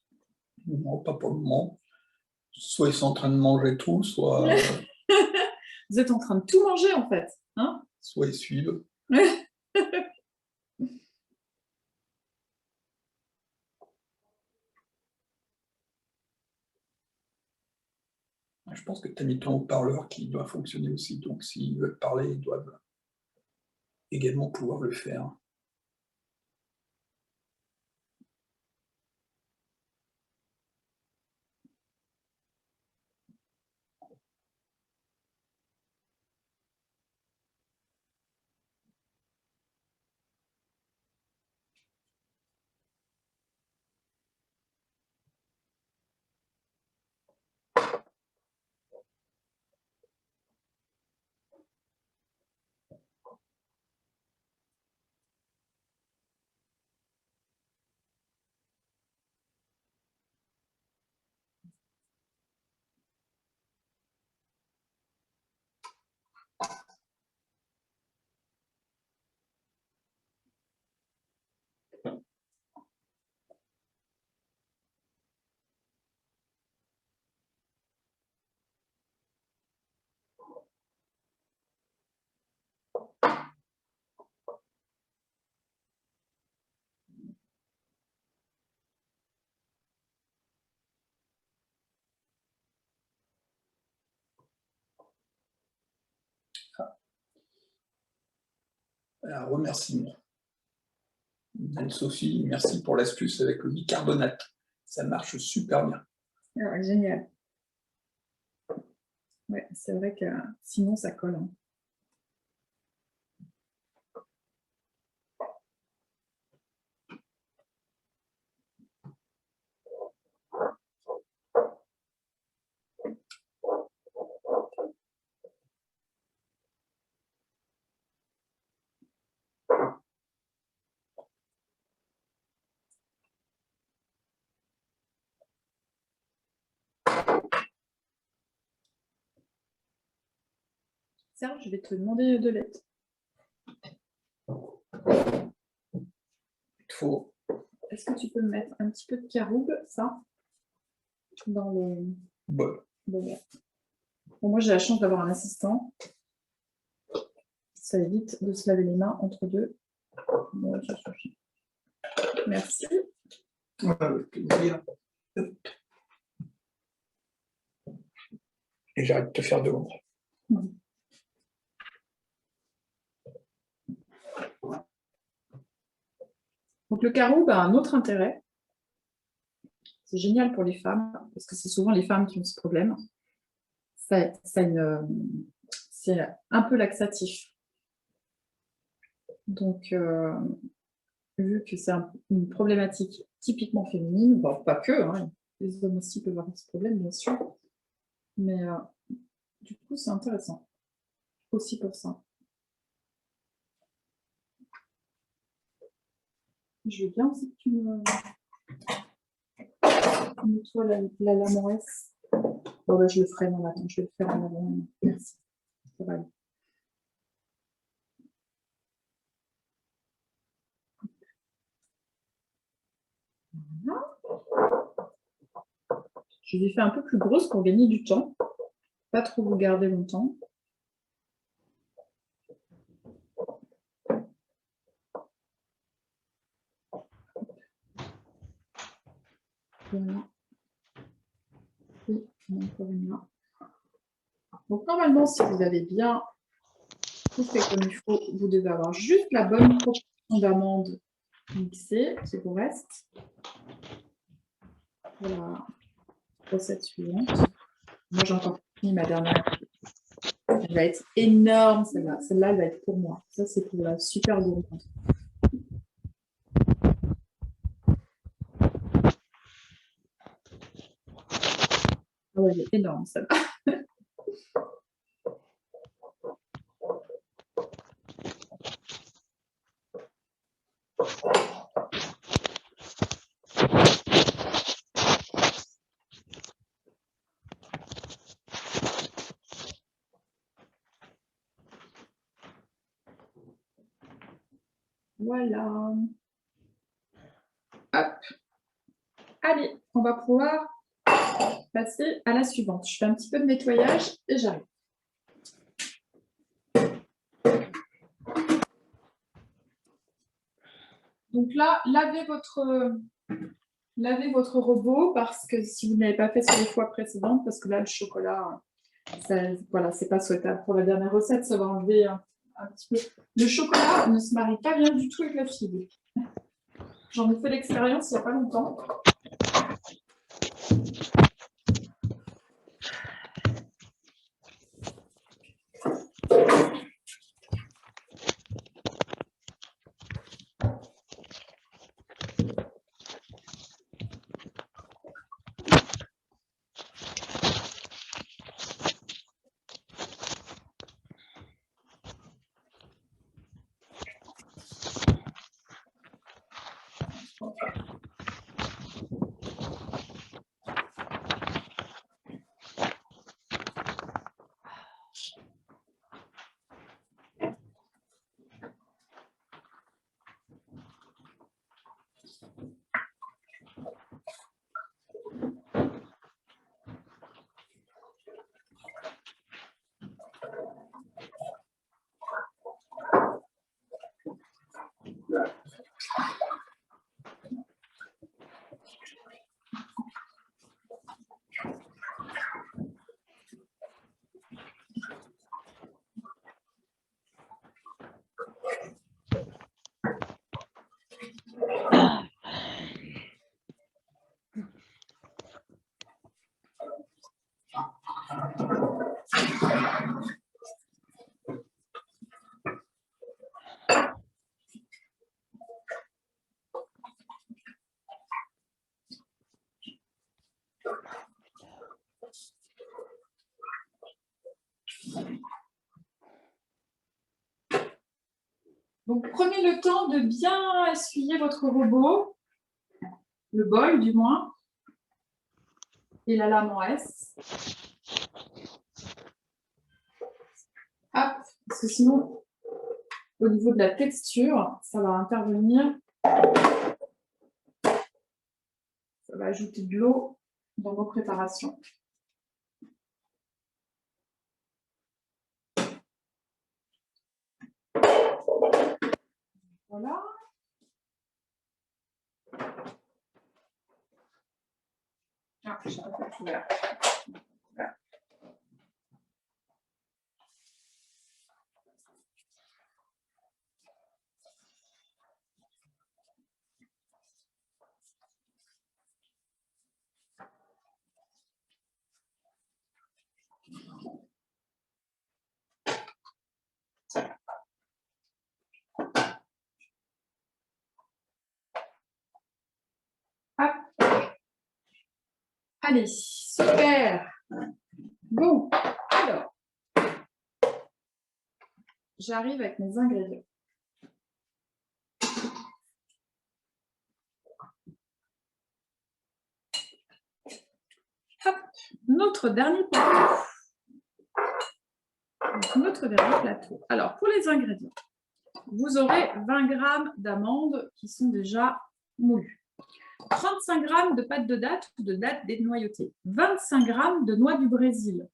Non, pas pour le moment. Soit ils sont en train de manger tout, soit,
Vous êtes en train de tout manger, en fait. Hein?
soit ils suivent. Je pense que tu as mis ton haut-parleur qui doit fonctionner aussi. Donc, s'ils veulent parler, ils doivent également pouvoir le faire. Un remerciement. Anne-Sophie, merci pour l'astuce avec le bicarbonate. Ça marche super bien.
Ah, génial. Ouais, c'est vrai que sinon, ça colle. Hein. Serge, je vais te demander de l'aide.
Faut.
Est-ce que tu peux me mettre un petit peu de caroube, ça, dans le...
Bon.
Bon, moi, j'ai la chance d'avoir un assistant. Ça évite de se laver les mains entre deux. Bon, ça suffit. Merci.
Et j'arrête de te faire de l'ombre.
Donc le caroube a un autre intérêt. C'est génial pour les femmes, parce que c'est souvent les femmes qui ont ce problème. C'est un peu laxatif. Donc, vu que c'est une problématique typiquement féminine, bon, pas que, hein, les hommes aussi peuvent avoir ce problème, bien sûr. Mais du coup, c'est intéressant. Aussi pour ça. Je veux bien aussi que tu me nettoies la lamoresse. Bon, bah, je le ferai, non, attends, je vais le faire en avant. Merci. Ça va aller. Voilà. Je l'ai fait un peu plus grosse pour gagner du temps. Pas trop vous garder longtemps. Voilà. Et encore une là. Donc normalement, si vous avez bien tout fait comme il faut, vous devez avoir juste la bonne proportion d'amandes mixées qui vous reste. Pour la recette suivante. Moi, j'ai encore fini ma dernière. Elle va être énorme, celle-là. Celle-là, elle va être pour moi. Ça, c'est pour la super gourmande. Ah ouais, elle est énorme, celle-là. Voilà. Hop. Allez, on va pouvoir passer à la suivante. Je fais un petit peu de nettoyage et j'arrive. Donc là, lavez votre robot parce que si vous n'avez pas fait sur les fois précédentes, parce que là, le chocolat, voilà, c'est pas souhaitable. Pour la dernière recette, ça va enlever un petit peu. Le chocolat ne se marie pas bien du tout avec la fibre. J'en ai fait l'expérience il n'y a pas longtemps. Donc, prenez le temps de bien essuyer votre robot, le bol du moins, et la lame en S. Hop, parce que sinon, au niveau de la texture, ça va intervenir. Ça va ajouter de l'eau dans vos préparations. Voilà. Ah, je n'ai pas fait ouvert. Voilà. Hop. Allez, super. Bon, alors, j'arrive avec mes ingrédients. Hop, notre dernier plateau. Donc, notre dernier plateau. Alors, pour les ingrédients, vous aurez 20 g d'amandes qui sont déjà moulues. 35 g de pâte de date ou de date dénoyautée. 25 g de noix du Brésil.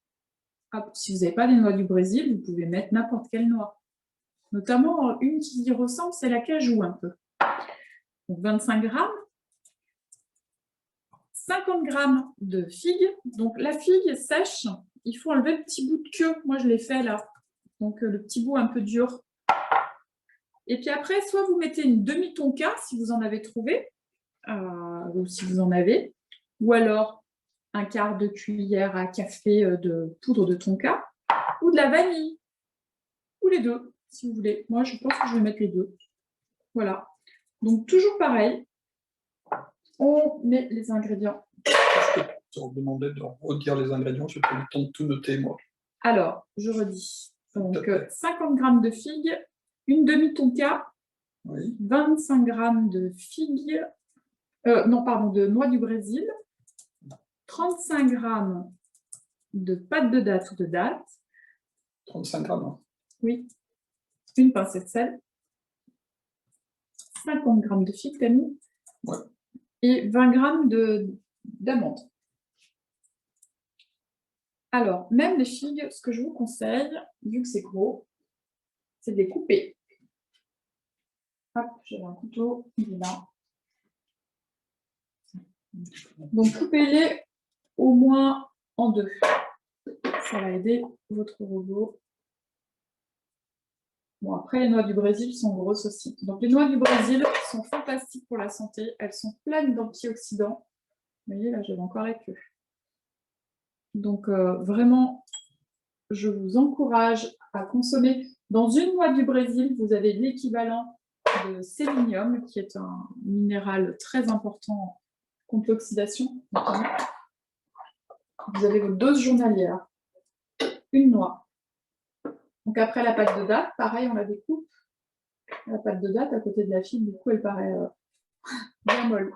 Hop, si vous n'avez pas des noix du Brésil, vous pouvez mettre n'importe quelle noix. Notamment une qui y ressemble, c'est la cajou un peu. Donc 25 g. 50 g de figues. Donc la figue sèche, il faut enlever le petit bout de queue. Moi, je l'ai fait là. Donc le petit bout un peu dur. Et puis après, soit vous mettez une demi-tonka si vous en avez trouvé, ou si vous en avez, ou alors un quart de cuillère à café de poudre de tonka, ou de la vanille, ou les deux, si vous voulez. Moi, je pense que je vais mettre les deux. Voilà. Donc, toujours pareil, on met les ingrédients.
Je peux te demander de redire les ingrédients, je peux le temps de tout noter, moi.
Alors, je redis. Donc, 50 g de figues, une demi-tonka,
Oui.
25 g de figues, non, pardon, de noix du Brésil, 35 g de pâte de date ou de date.
35 grammes.
Oui. Une pincée de sel. 50 g de figues, Camille.
Ouais.
Et 20 g d'amandes. Alors, même les figues, ce que je vous conseille, vu que c'est gros, c'est de les couper. Hop, j'ai un couteau, il est là. Donc, coupez-les au moins en deux. Ça va aider votre robot. Bon, après, les noix du Brésil sont grosses aussi. Donc, les noix du Brésil sont fantastiques pour la santé. Elles sont pleines d'antioxydants. Vous voyez, là, j'avais encore la queue. Donc, vraiment, je vous encourage à consommer. Dans une noix du Brésil, vous avez l'équivalent de sélénium, qui est un minéral très important contre l'oxydation. Vous avez votre dose journalière. Une noix. Donc après la pâte de date, pareil, on la découpe. La pâte de date à côté de la figue, du coup, elle paraît bien molle.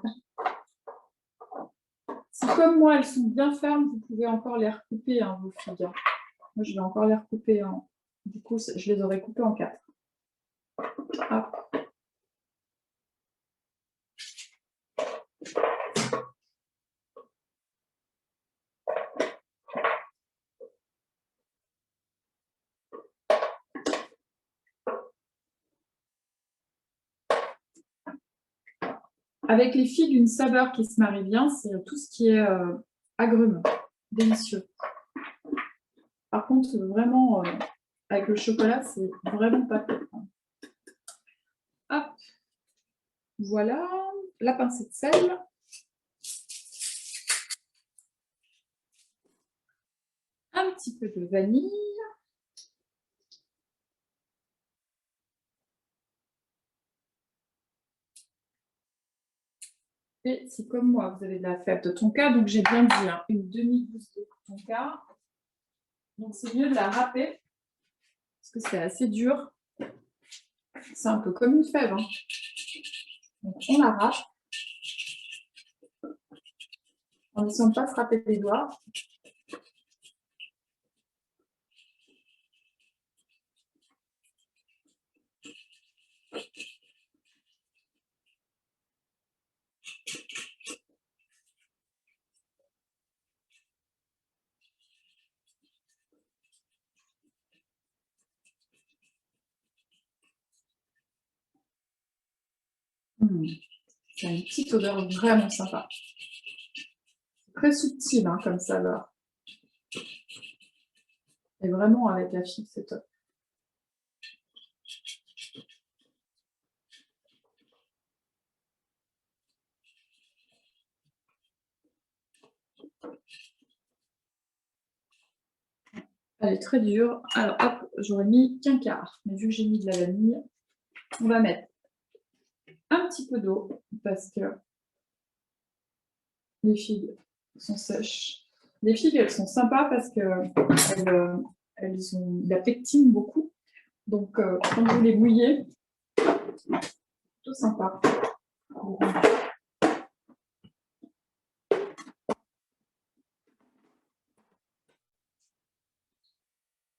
Si comme moi, elles sont bien fermes, vous pouvez encore les recouper, hein, vos figues. Moi, je vais encore les recouper. Du coup, je les aurais coupées en 4. Hop. Avec les figues, une saveur qui se marie bien, c'est tout ce qui est agrumes, délicieux. Par contre, vraiment, avec le chocolat, c'est vraiment pas fait. Hop, voilà, la pincée de sel. Un petit peu de vanille. Et si comme moi, vous avez de la fève de tonka, donc j'ai bien dit, hein, une demi-gousse de tonka. Donc c'est mieux de la râper, parce que c'est assez dur. C'est un peu comme une fève. Hein. Donc, on l'arrache. En essayant de ne pas frapper les doigts. Ça a une petite odeur vraiment sympa. Très subtil hein, comme saveur. Et vraiment avec la figue, c'est top. Elle est très dure. Alors hop, j'aurais mis qu'un quart. Mais vu que j'ai mis de la vanille, on va mettre un petit peu d'eau parce que les figues sont sèches. Les figues, elles sont sympas parce qu'elles ont de la pectine beaucoup. Donc, quand vous les mouillez, c'est plutôt sympa.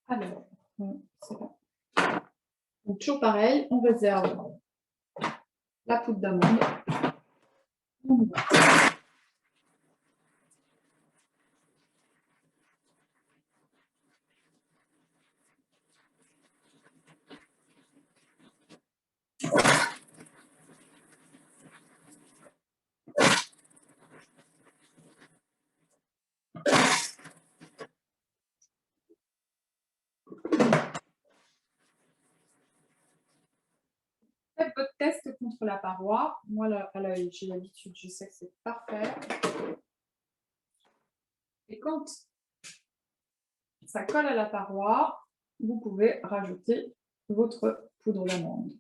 Alors, c'est bon. Donc, toujours pareil, on réserve la poudre d'amande. Faites votre test contre la paroi. Moi, à l'œil, j'ai l'habitude, je sais que c'est parfait. Et quand ça colle à la paroi, vous pouvez rajouter votre poudre d'amande.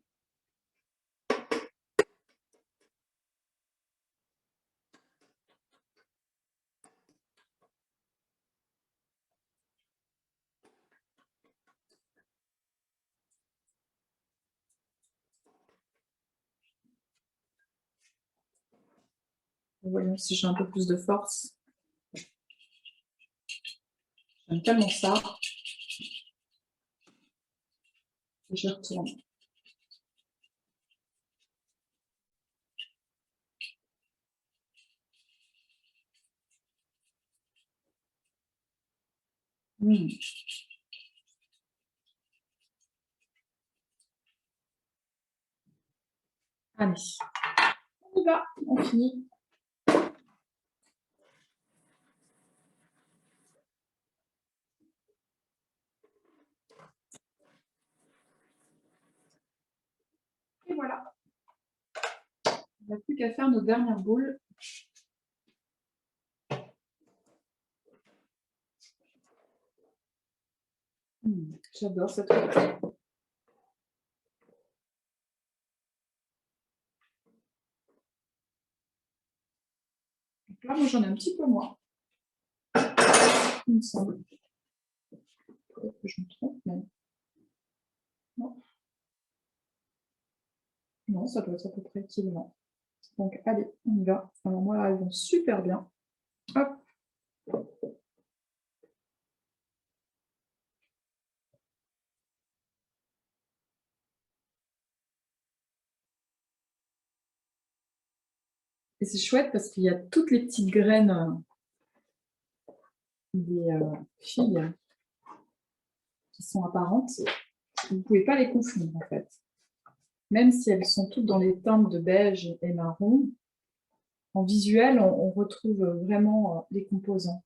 Voyons si j'ai un peu plus de force. J'aime tellement ça. Et je retourne. Allez, on y va, on finit. Et voilà. On n'a plus qu'à faire nos dernières boules. J'adore cette recette. Donc là, moi, j'en ai un petit peu moins. Il me semble. Peut-être que je me trompe, mais... Non, ça doit être à peu près équilibrant. Donc, allez, on y va. Alors, moi, là, elles vont super bien. Hop. Et c'est chouette parce qu'il y a toutes les petites graines des figues qui sont apparentes. Vous ne pouvez pas les confondre, en fait. Même si elles sont toutes dans les teintes de beige et marron, en visuel, on retrouve vraiment les composants.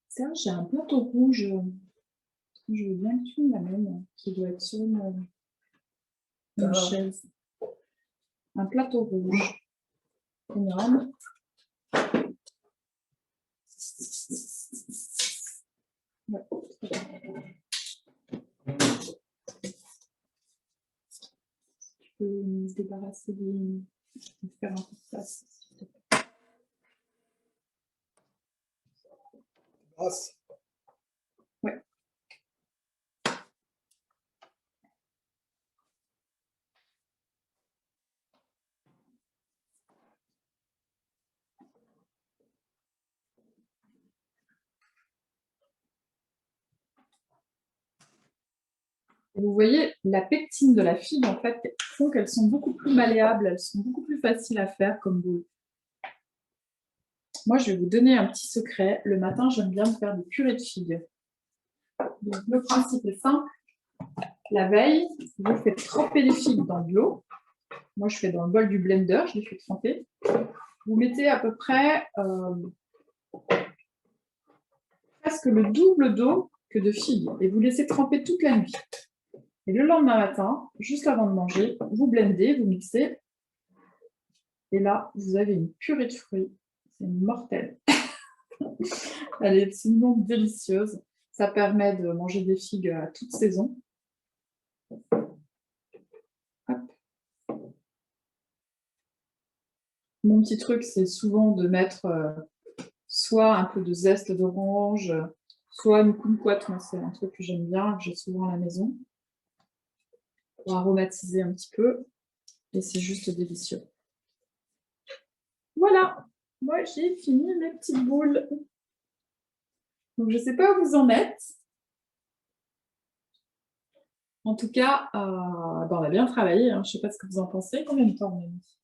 Serge, j'ai un plateau rouge. Je veux bien que tu l'amènes, qui doit être sur une chaise. Un plateau rouge. Énorme. Ouais. Tu peux me débarrasser faire un peu de place.
Grâce.
Ouais. Vous voyez, la pectine de la figue, en fait, font qu'elles sont beaucoup plus malléables, elles sont beaucoup plus faciles à faire comme boule. Moi, je vais vous donner un petit secret. Le matin, j'aime bien me faire des purées de figues. Donc, le principe est simple. La veille, vous faites tremper les figues dans de l'eau. Moi, je fais dans le bol du blender, je les fais tremper. Vous mettez à peu près presque le double d'eau que de figues et vous laissez tremper toute la nuit. Et le lendemain matin, juste avant de manger, vous blendez, vous mixez. Et là, vous avez une purée de fruits. C'est mortel. Elle est absolument délicieuse. Ça permet de manger des figues à toute saison. Hop. Mon petit truc, c'est souvent de mettre soit un peu de zeste d'orange, soit une kumquat. Moi, c'est un truc que j'aime bien, que j'ai souvent à la maison, pour aromatiser un petit peu. Et c'est juste délicieux. Voilà, moi j'ai fini mes petites boules. Donc je ne sais pas où vous en êtes. En tout cas, on a bien travaillé. Hein. Je ne sais pas ce que vous en pensez. Combien de temps on a mis?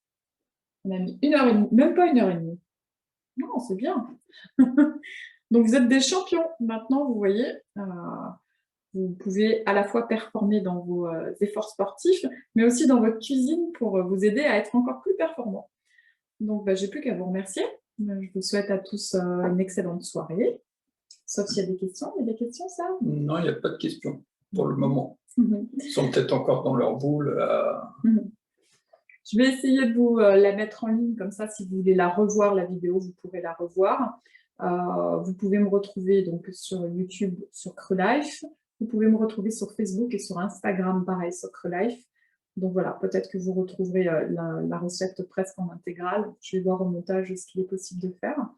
On a mis 1h30, même pas 1h30. Non, c'est bien. Donc vous êtes des champions. Maintenant, vous voyez, vous pouvez à la fois performer dans vos efforts sportifs, mais aussi dans votre cuisine pour vous aider à être encore plus performant. Donc, j'ai plus qu'à vous remercier. Je vous souhaite à tous une excellente soirée. Sauf s'il y a des questions. Il y a des questions, ça?
Non, il n'y a pas de questions pour le moment. Ils sont peut-être encore dans leur boule.
Je vais essayer de vous la mettre en ligne, comme ça, si vous voulez la revoir, la vidéo, vous pourrez la revoir. Vous pouvez me retrouver donc sur YouTube, sur CreuLife. Vous pouvez me retrouver sur Facebook et sur Instagram, pareil, sur CreuLife. Donc voilà, peut-être que vous retrouverez la recette presque en intégrale. Je vais voir au montage ce qu'il est possible de faire.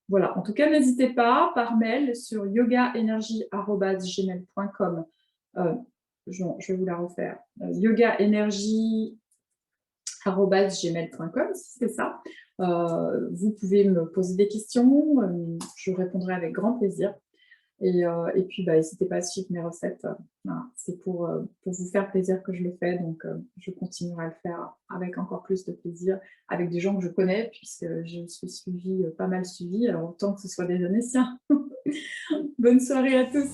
Voilà, en tout cas, n'hésitez pas par mail sur yogaenergy@gmail.com. Je vais vous la refaire. yogaenergy@gmail.com, si c'est ça. Vous pouvez me poser des questions, je répondrai avec grand plaisir. Et puis, n'hésitez pas à suivre mes recettes. Voilà. C'est pour vous faire plaisir que je le fais, donc je continuerai à le faire avec encore plus de plaisir, avec des gens que je connais, puisque je suis suivie, pas mal suivie, alors autant que ce soit des Vénitiens. Bonne soirée à tous.